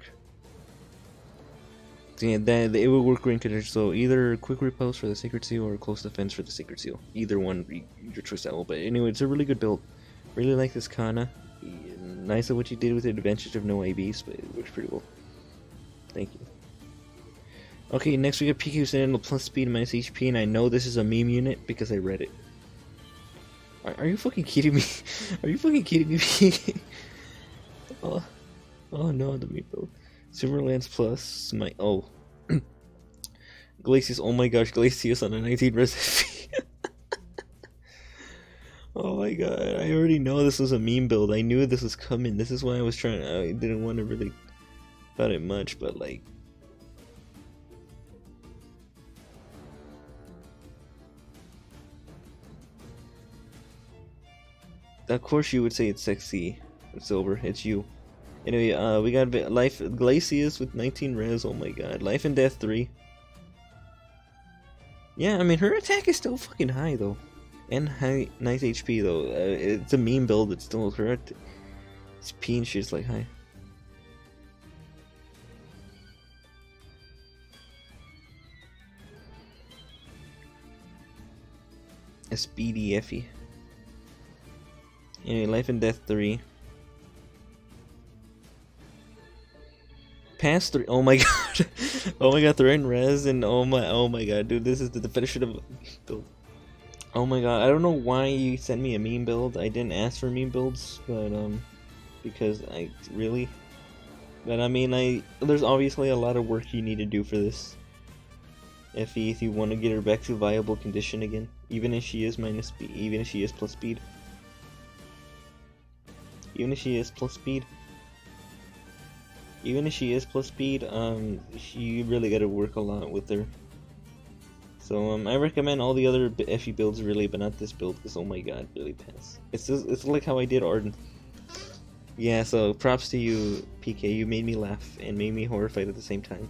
So yeah, it would work in conjunction. So either Quick Repost for the Sacred Seal or Close Defense for the Sacred Seal. Either one, your choice that will. But anyway, it's a really good build. Really like this Kana. Nice of what you did with the advantage of no ABs, but it works pretty well. Thank you. Okay, next we got PQ Sentinel plus speed minus HP, and I know this is a meme unit because I read it. Are you fucking kidding me? Are you fucking kidding me? Oh no, the meme build. Simmerlands plus my Glacius. Oh my gosh, Glacius on a 19 res. Oh my god, I already know this was a meme build. I knew this was coming. This is why I was trying. I didn't want to really about it much, but like. Of course you would say it's sexy. It's over. It's you. Anyway, we got Life Glacius with 19 res. Oh my god. Life and Death 3. Yeah, I mean, her attack is still fucking high, though. And high, nice HP, though. It's a meme build. It's still her HP and shit's like high. A speedy Effie. Anyway, Life and Death 3. Pass 3. Oh my god. Oh my god, they're in res, and oh my god, dude, this is the definition of build. Oh my god, I don't know why you sent me a meme build. I didn't ask for meme builds, but because I really. But I mean, there's obviously a lot of work you need to do for this. Effie, if you want to get her back to viable condition again, even if she is minus speed, even if she is plus speed. Even if she is plus speed. Even if she is plus speed, you really gotta work a lot with her. So I recommend all the other Effie builds really, but not this build, because oh my god, really pass. It's like how I did Arden. Yeah, so props to you, PK. You made me laugh and made me horrified at the same time.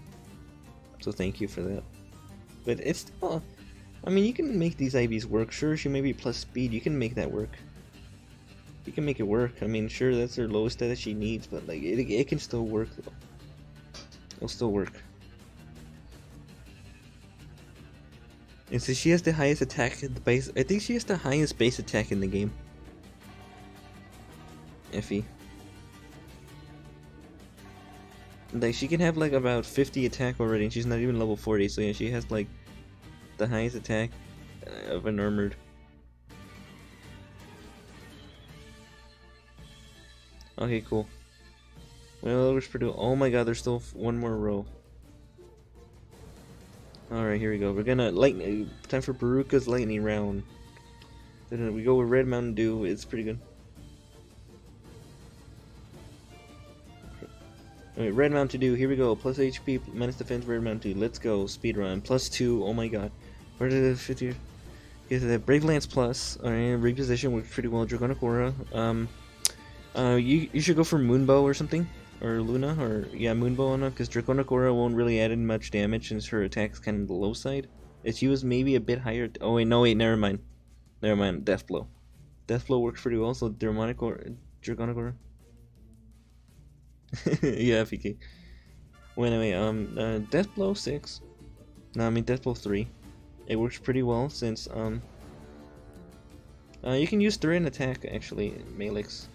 So thank you for that. But it's still, I mean, you can make these IVs work. Sure, she may be plus speed. You can make that work. You can make it work. I mean, sure, that's her lowest stat that she needs, but like it can still work though. It'll still work. And so she has the highest attack at the base. I think she has the highest base attack in the game. Effie. Like she can have like about 50 attack already, and she's not even level 40. So yeah, she has like the highest attack of an armored. Okay, cool. Well, we're pretty. Oh my god, there's still one more row. Alright, here we go. We're gonna lightning. Time for Beruka's lightning round. Then we go with Red Mountain Dew. It's pretty good. Alright, Red Mountain Dew. Here we go. Plus HP, minus defense, Red Mountain Dew. Let's go. Speed run. Plus 2. Oh my god. Where did it fit here? Okay, so that Brave Lance Plus. Alright, reposition works pretty well. Draconic Aura. You should go for Moonbow or something. Or Luna, or yeah, Moonbow on her, because Draconic Aura won't really add in much damage since her attack's kind of the low side. If she was maybe a bit higher. Oh wait, no, wait, never mind. Never mind. Death Blow. Death Blow works pretty well. So Draconic Aura. Yeah, FK. Well, anyway, Death Blow 6. No, I mean Death Blow 3. It works pretty well since you can use threat and attack actually, Malix.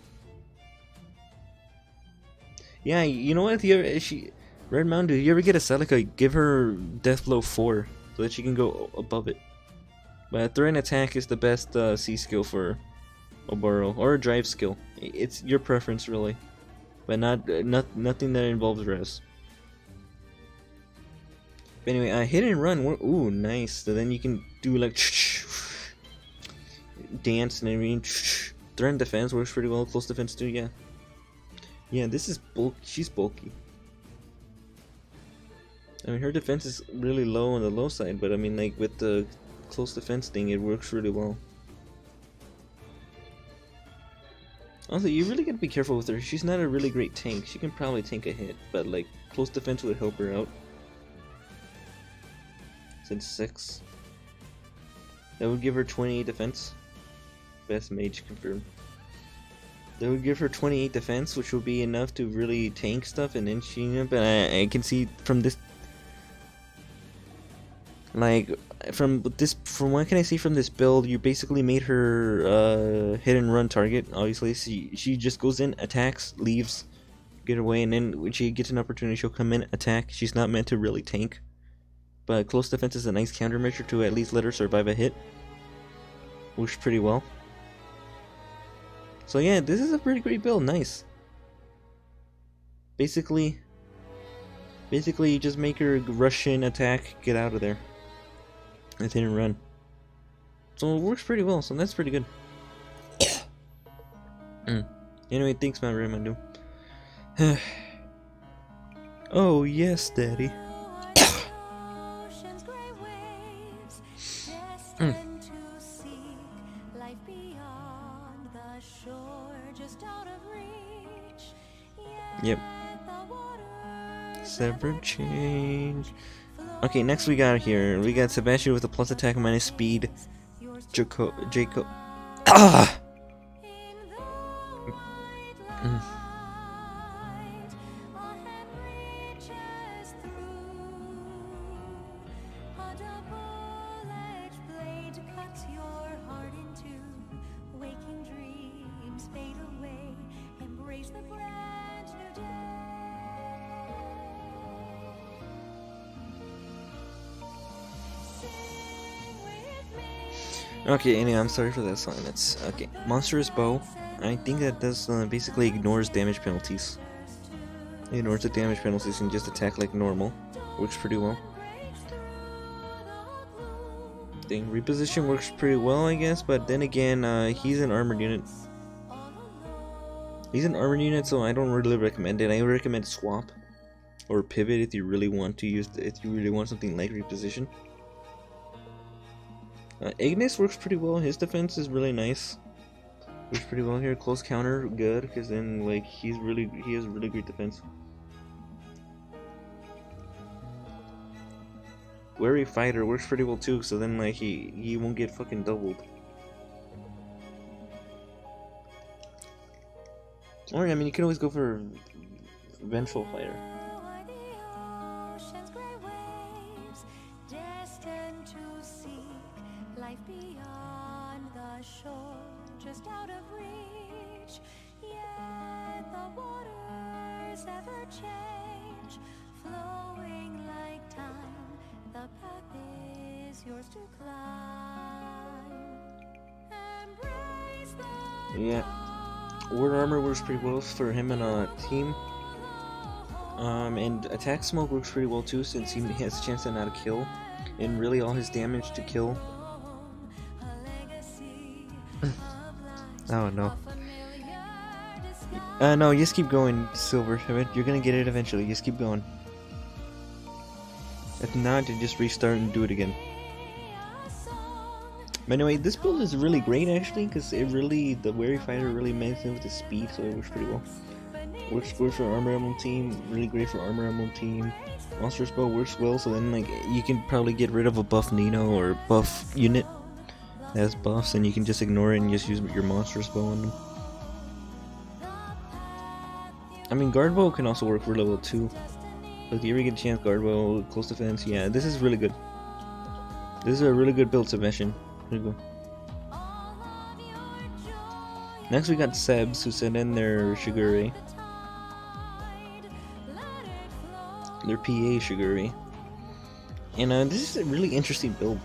Yeah, you know what? If you ever, Red Mountain Dew, you ever get a Celica, give her Death Blow 4 so that she can go above it. But Threat and Attack is the best C skill for Oboro, or a Drive skill. It's your preference really, but nothing that involves res. But anyway, hit and run. Ooh, nice. So then you can do like dance and everything. Threat and defense works pretty well. Close defense too. Yeah. Yeah, this is bulky. She's bulky. I mean, her defense is really low on the low side, but I mean, like with the close defense thing, it works really well. Also, you really gotta be careful with her. She's not a really great tank. She can probably tank a hit, but like close defense would help her out. Since 6, that would give her 28 defense. Best mage confirmed. That would give her 28 defense, which would be enough to really tank stuff, and then she. But I can see from this, like from what can I see from this build, you basically made her hit and run target. Obviously, she just goes in, attacks, leaves, get away, and then when she gets an opportunity, she'll come in, attack. She's not meant to really tank, but close defense is a nice countermeasure to at least let her survive a hit. Works pretty well. So yeah, this is a pretty great build. Nice. Basically you just make her rush in, attack, get out of there, and then run. So it works pretty well. So that's pretty good. Anyway, thanks, my Raymond. Oh yes, Daddy. Yep. Separate change. Okay, next we got here. We got Sebastian with a plus attack minus speed. Jacob. Ah! Okay, anyway, I'm sorry for that song. That's okay. Monstrous Bow. I think that this basically ignores damage penalties. It ignores the damage penalties and just attack like normal. Works pretty well. Thing reposition works pretty well, I guess, but then again, he's an armored unit. He's an armored unit, so I don't really recommend it. I recommend swap or pivot if you really want to use. If you really want something like reposition. Ignis works pretty well. His defense is really nice. Works pretty well here. Close counter, good, because then like he has really great defense. Wary Fighter works pretty well too. So then like he won't get fucking doubled. Or I mean you can always go for Vengeful Fighter. Beyond the shore, just out of reach, yet the waters ever change, flowing like time, the path is yours to climb. Embrace the yeah. Word armor works pretty well for him and a team. And attack smoke works pretty well too, since he has a chance to not kill, and really all his damage to kill. Oh no. No, just keep going, Silver. You're gonna get it eventually. Just keep going. If not, you just restart and do it again. But anyway, this build is really great actually, because it really, the Wary Fighter really makes it with the speed, so it works pretty well. Works good for Armor Emblem team, really great for Armor Emblem team. Monstrous Bow works well, so then like you can probably get rid of a buff Nino or buff unit that has buffs, and you can just ignore it and just use your Monstrous Bow on them. I mean, Guard Bow can also work really well too. But if you ever get a chance, Guard Bow, close defense, yeah, this is really good. This is a really good build submission. Here we go. Next we got Sebs, who sent in their Shigure. Their PA Shigure. And this is a really interesting build.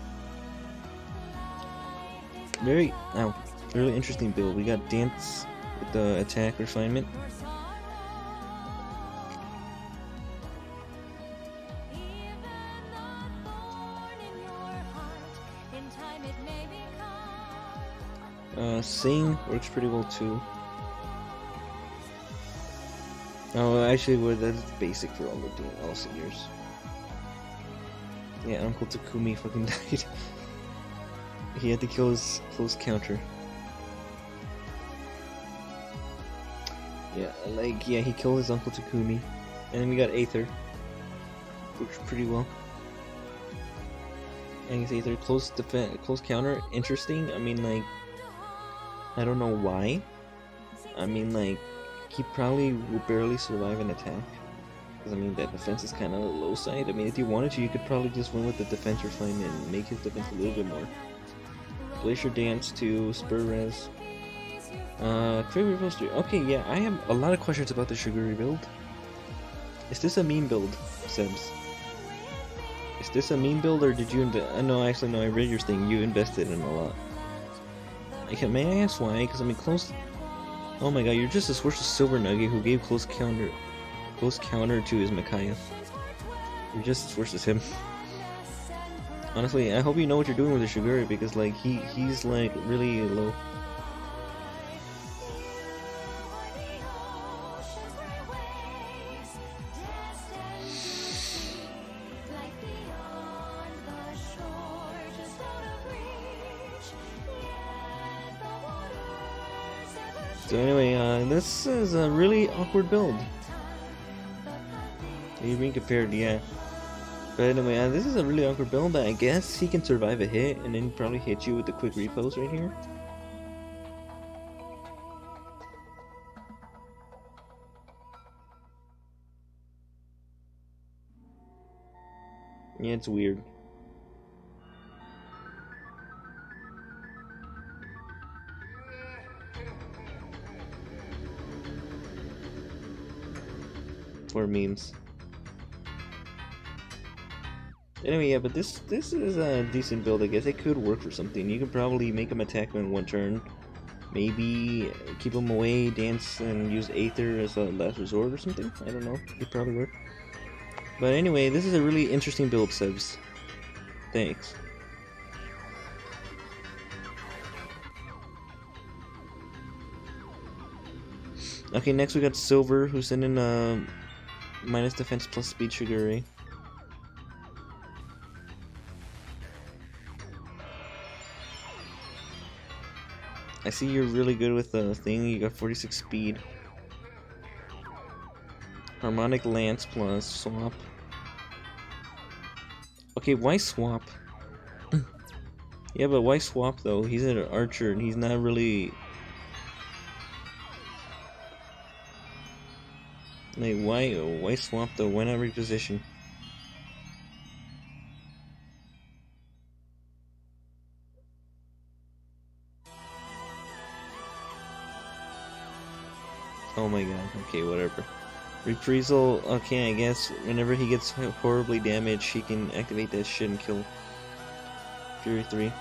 Really interesting build. We got Dance with the attack refinement. Sing works pretty well too. Oh, actually, well, that's basic for all singers. Yeah, Uncle Takumi fucking died. He had to kill his close counter. Yeah, yeah, he killed his Uncle Takumi. And then we got Aether. Works pretty well. I guess Aether, close counter, interesting. I mean, like, I don't know why. I mean, like, he probably will barely survive an attack. Because, I mean, that defense is kind of low side. I mean, if you wanted to, you could probably just win with the defense refinement and make his defense a little bit more. Glacier Dance to Spur Res. Crit Reverse 3. Okay, yeah, I have a lot of questions about the Shigure build. Is this a meme build, Sebs? Is this a meme build, or did you no, actually, no, I read your thing. You invested in a lot. May I ask why? Because I mean, close. Oh my god, you're just as worse as Silver Nugget, who gave close counter to his Micaiah. You're just as worse as him. Honestly, I hope you know what you're doing with the Shigure, because like he's like really low. So anyway, this is a really awkward build. You're being compared, yeah. But anyway, this is a really awkward build. I guess he can survive a hit and then probably hit you with the quick repos right here. Yeah, it's weird. For memes. Anyway, yeah, but this is a decent build, I guess. It could work for something. You could probably make him attack in one turn. Maybe keep him away, dance, and use Aether as a last resort or something. I don't know. It could probably work. But anyway, this is a really interesting build, Sebs. Thanks. Okay, next we got Silver, who sent in minus defense plus speed Shigure. I see you're really good with the thing. You got 46 speed. Harmonic Lance plus swap. Okay, why swap? Yeah, but why swap though? He's an archer and he's not really. Like, why swap though? Why not reposition? Oh my god, okay, whatever. Reprisal, okay, I guess whenever he gets horribly damaged, he can activate that shit and kill Fury 3.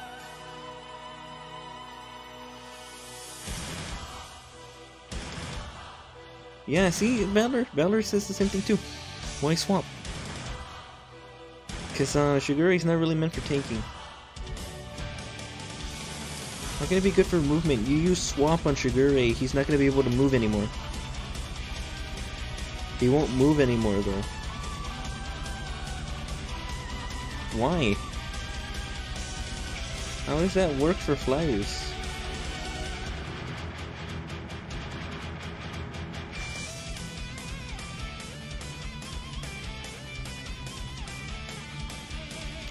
Yeah, see, Valor says the same thing too. Why swap? Because Shigure's not really meant for tanking. How can it be good for movement? You use swap on Shigure, he's not going to be able to move anymore. He won't move anymore though. Why? How does that work for flyers?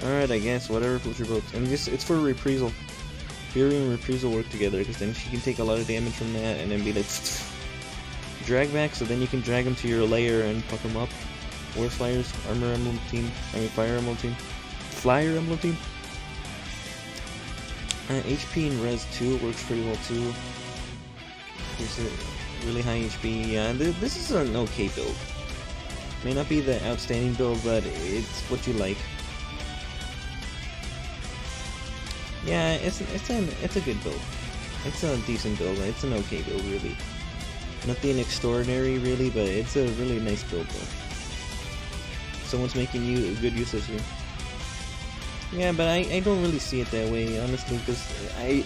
Alright, I guess, whatever floats your boat. And it's for reprisal. Fury and reprisal work together, because then she can take a lot of damage from that and then be like drag back, so then you can drag them to your lair and fuck them up. Or flyers, armor emblem team, fire emblem team. Flyer emblem team. HP and res 2 works pretty well too. Here's a really high HP. Yeah, this is an okay build. May not be the outstanding build, but it's what you like. Yeah, it's a good build. It's a decent build. It's an okay build, really. Nothing extraordinary, really, but it's a really nice build, though. Someone's making good use of you. Yeah, but I don't really see it that way, honestly, because I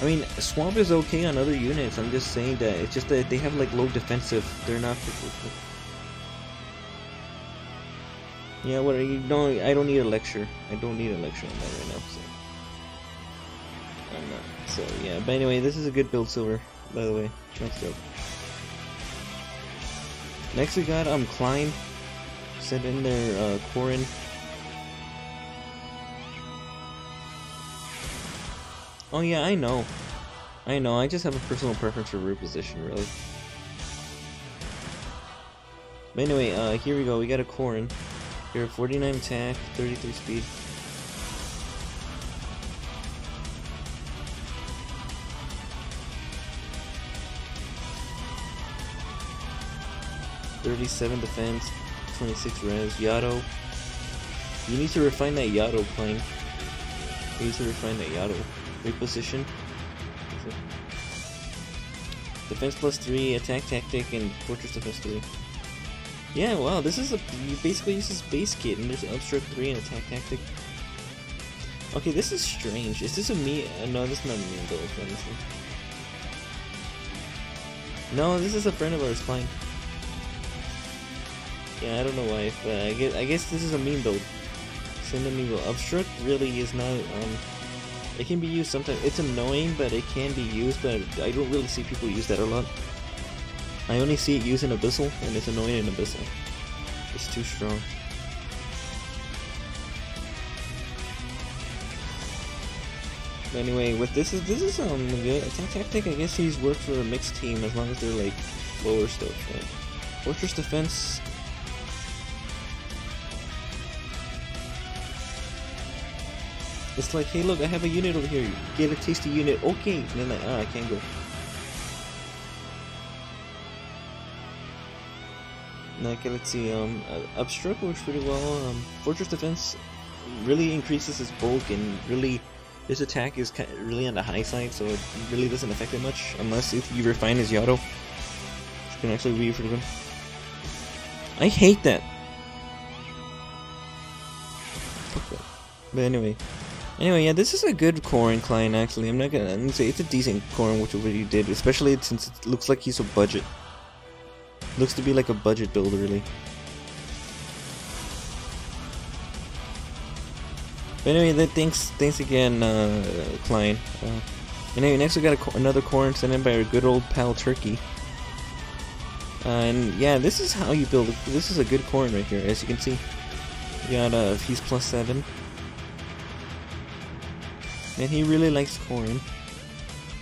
mean, Swamp is okay on other units. I'm just saying that it's just that they have like low defensive. They're not. Yeah, what are you? No, I don't need a lecture. I don't need a lecture on that right now. So. I'm not. So yeah, but anyway, this is a good build, Silver. By the way, nice job. Next we got Klein. Set in there, Corin. Oh yeah, I know. I just have a personal preference for reposition, really. But anyway, here we go. We got a Corin. Here, 49 attack, 33 speed. (37 defense, 26 res). Yato. You need to refine that Yato plane. You need to refine that Yato. Reposition. Defense plus 3, attack tactic, and fortress defense 3. Yeah, wow, this is you basically use this base kit, and there's obstruct 3 and attack tactic. Okay, this is strange. Is this a me? No, this is not a me build, honestly. No, this is a friend of ours, Klein. Yeah, I don't know why, but I guess this is a meme build. Send a meme build. Obstruct really is not, it can be used sometimes. It's annoying, but it can be used, but I don't really see people use that a lot. I only see it used in Abyssal, and it's annoying in Abyssal. It's too strong. But anyway, with this is good attack tactic. I guess he's worked for a mixed team as long as they're like lower stuff. Right? Fortress defense. It's like, hey, look, I have a unit over here. Get a tasty unit. Okay, and then like, I can't go. Okay, let's see. Obstruct works pretty well. Fortress defense really increases his bulk, and really, his attack is really on the high side, so it really doesn't affect it much, unless if you refine his Yato, which can actually be pretty good. I hate that. But anyway, yeah, this is a good Corin Klein, actually. I'm gonna say it's a decent Corin, which what he did, especially since it looks like he's a budget. Looks to be like a budget build, really. But anyway, thanks again, Klein. Anyway, next we got another Corin sent in by our good old pal Turkey. And yeah, this is how you build. This is a good Corin right here, as you can see. You got he's plus 7. And he really likes Corin.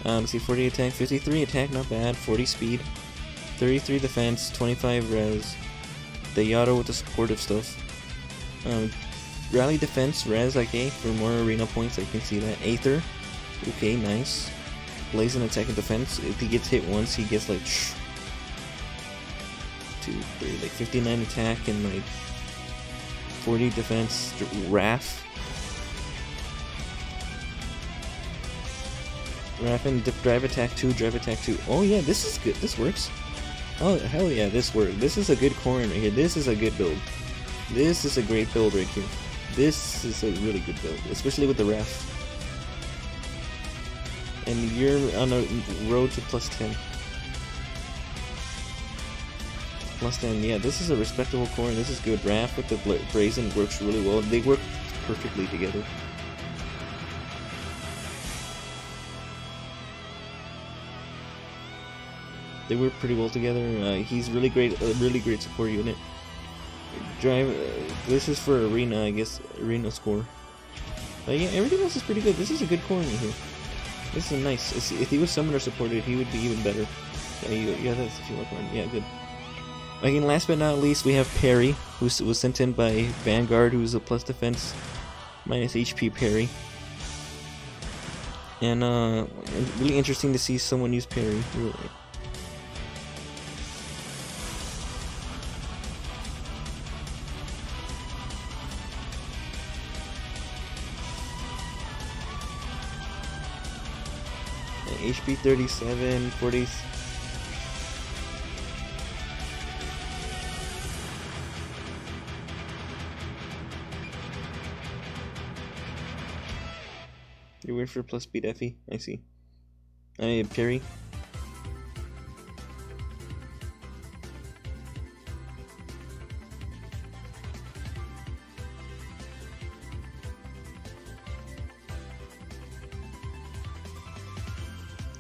Let's see, 40 attack, 53 attack, not bad. 40 speed, 33 defense, 25 res. The Yato with the supportive stuff. Rally defense, res, okay, for more arena points. I can see that. Aether, okay, nice. Blazing attack and defense. If he gets hit once, he gets like 2, 3, like 59 attack and like 40 defense. Wrath. Wrath and drive attack 2, drive attack 2. Oh yeah, this is good. This works. Oh, hell yeah, this worked. This is a good corn right here. This is a good build. This is a great build right here. This is a really good build, especially with the ref. And you're on a road to plus 10. Plus 10, yeah, this is a respectable corn. This is good. Raf with the brazen works really well. They work perfectly together. They work pretty well together. He's really great, a really great support unit. Drive. This is for arena, I guess. Arena score. But yeah, everything else is pretty good. This is a good corner here. This is nice. If he was summoner supported, he would be even better. Yeah, that's a few more corn. Yeah, good. Again, last but not least, we have Perry, who was sent in by Vanguard, who's a plus defense, minus HP Perry. And really interesting to see someone use Perry. Really. HP 37, 40. You're weird for plus speed Effie, I see. Perry.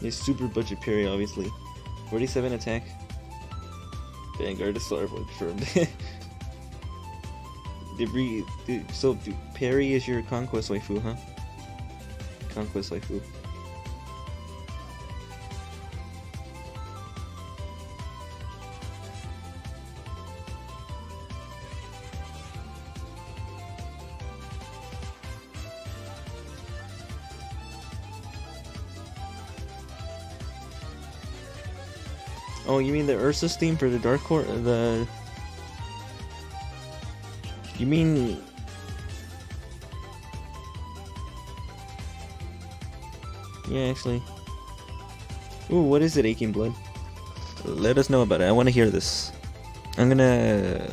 His super budget Perry, obviously. 47 attack. Vanguard is Solar Boy confirmed. So Perry is your conquest waifu, huh? Conquest waifu. Oh, you mean the Ursa's theme for the Dark Court? You mean... Yeah, actually. Ooh, what is it, Aching Blood? Let us know about it. I want to hear this. I'm gonna...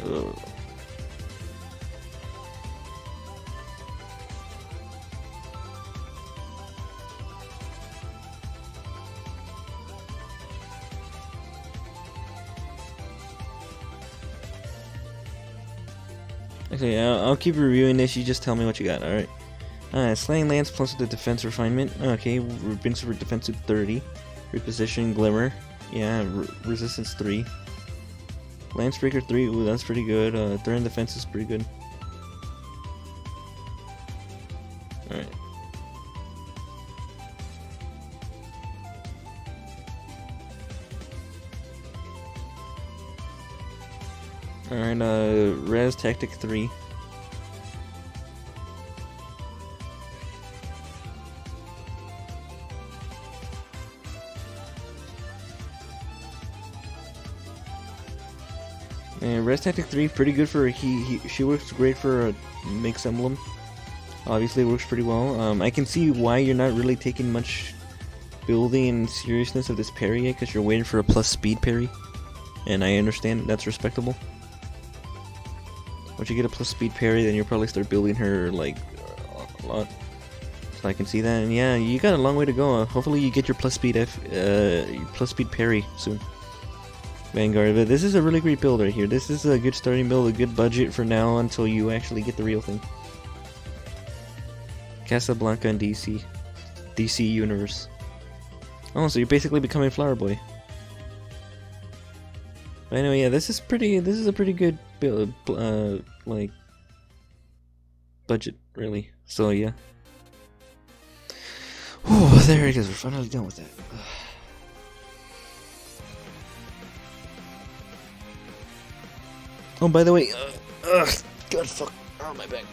Okay, I'll keep reviewing this. You just tell me what you got, alright? Slaying Lance plus the defense refinement. Okay, brings for defensive 30. Reposition Glimmer. Yeah, resistance 3. Lance Breaker 3. Ooh, that's pretty good. Threat defense is pretty good. Alright. Alright, Res Tactic 3. And Res Tactic 3, pretty good for she works great for a Mix Emblem. Obviously works pretty well. I can see why you're not really taking much building and seriousness of this parry yet, because you're waiting for a plus speed parry. And I understand that's respectable. Once you get a plus speed parry, then you'll probably start building her like a lot. So I can see that, and yeah, you got a long way to go. Hopefully you get your plus speed parry soon, Vanguard. But this is a really great build right here. This is a good starting build, a good budget for now until you actually get the real thing. Casablanca and DC universe. Oh, so you're basically becoming Flower Boy. But anyway, yeah, this is a pretty good build, like budget, really. So yeah. Oh, there it is. We're finally done with that. Oh, by the way, God, fuck, oh my back.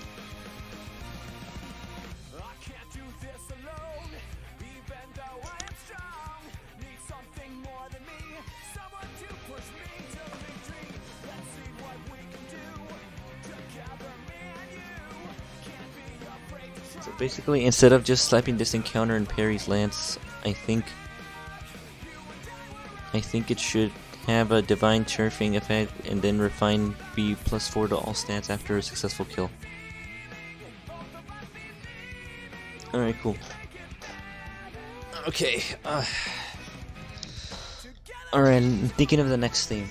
So basically, instead of just slapping this encounter and parries Lance, I think it should have a divine chirping effect, and then refine be +4 to all stats after a successful kill. Alright, cool. Okay, alright, I'm thinking of the next theme.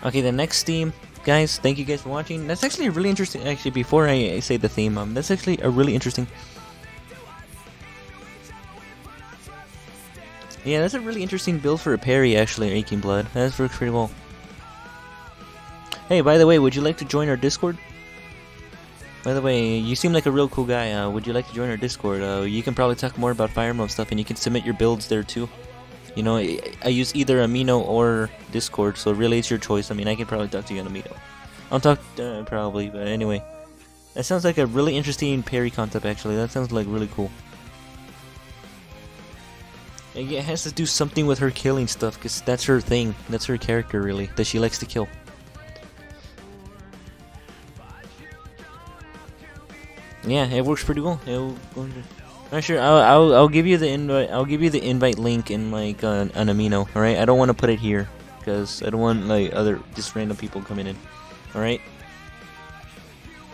Okay, the next theme, guys, thank you guys for watching. That's actually a really interesting, actually, before I say the theme, that's actually a really interesting... Yeah, that's a really interesting build for a parry, actually, Aching Blood. That works pretty well. Hey, by the way, would you like to join our Discord? By the way, you seem like a real cool guy. Would you like to join our Discord? You can probably talk more about Fire Emblem stuff, and you can submit your builds there too. You know, I use either Amino or Discord, so really it's your choice. I mean, I can probably talk to you on Amino. I'll talk, probably, but anyway. That sounds like a really interesting parry concept, actually. That sounds like really cool. It has to do something with her killing stuff, because that's her thing. That's her character, really, that she likes to kill. Yeah, it works pretty well. Sure, I'll give you the invite. I'll give you the invite link in like an Amino. All right, I don't want to put it here because I don't want like just random people coming in. All right.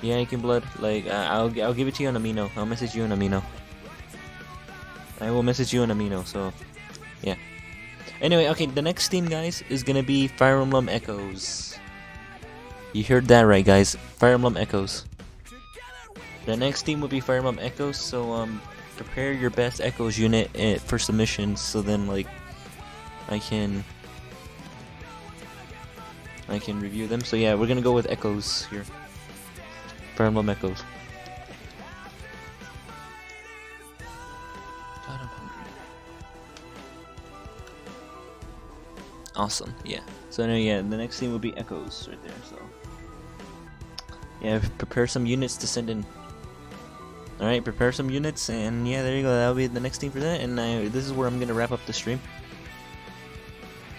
Yeah, Aching Blood. Like I'll give it to you on Amino. I'll message you on Amino. I will message you on Amino. So, yeah. Anyway, okay. The next theme, guys, is gonna be Fire Emblem Echoes. You heard that right, guys. Fire Emblem Echoes. The next theme will be Fire Emblem Echoes, so prepare your best Echoes unit for submissions, so then like I can review them. So yeah, we're gonna go with Echoes here. Fire Emblem Echoes. God, I'm hungry. Awesome, yeah. So no, yeah, the next theme will be Echoes right there. So yeah, prepare some units to send in. Alright, prepare some units, and yeah, there you go. That'll be the next thing for that. And this is where I'm gonna wrap up the stream.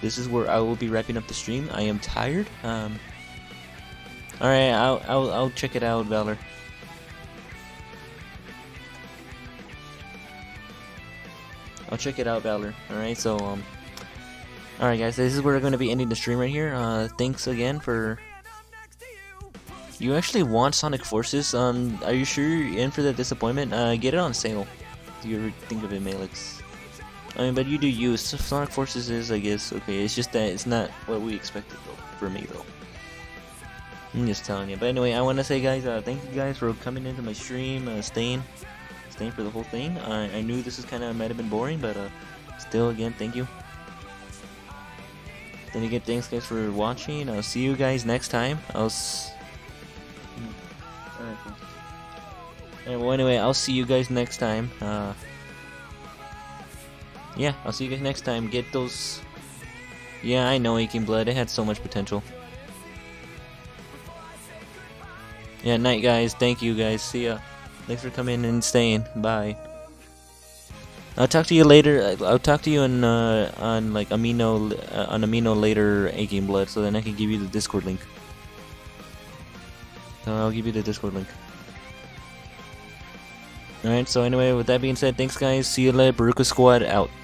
This is where I will be wrapping up the stream. I am tired. Alright, I'll check it out, Valor. I'll check it out, Valor. Alright, so alright, guys, this is where we're gonna be ending the stream right here. Thanks again for. You actually want Sonic Forces? Are you sure you're in for that disappointment? Get it on sale. Do you ever think of it, Malix? I mean, but you do use Sonic Forces is, I guess, okay. It's just that it's not what we expected, though. For me, though. I'm just telling you. But anyway, I want to say, guys, thank you guys for coming into my stream, staying for the whole thing. I knew this is kind of might have been boring, but still, again, thank you. Then again, thanks, guys, for watching. I'll see you guys next time. Alright, cool. Alright, well, anyway, I'll see you guys next time. Yeah, I'll see you guys next time. Get those. Yeah, I know Aching Blood. It had so much potential. Yeah, night, guys. Thank you, guys. See ya. Thanks for coming and staying. Bye. I'll talk to you later. I'll talk to you on like Amino later, Aching Blood, so then I can give you the Discord link. I'll give you the Discord link. Alright, so anyway, with that being said, thanks guys, see you later, Beruka Squad out.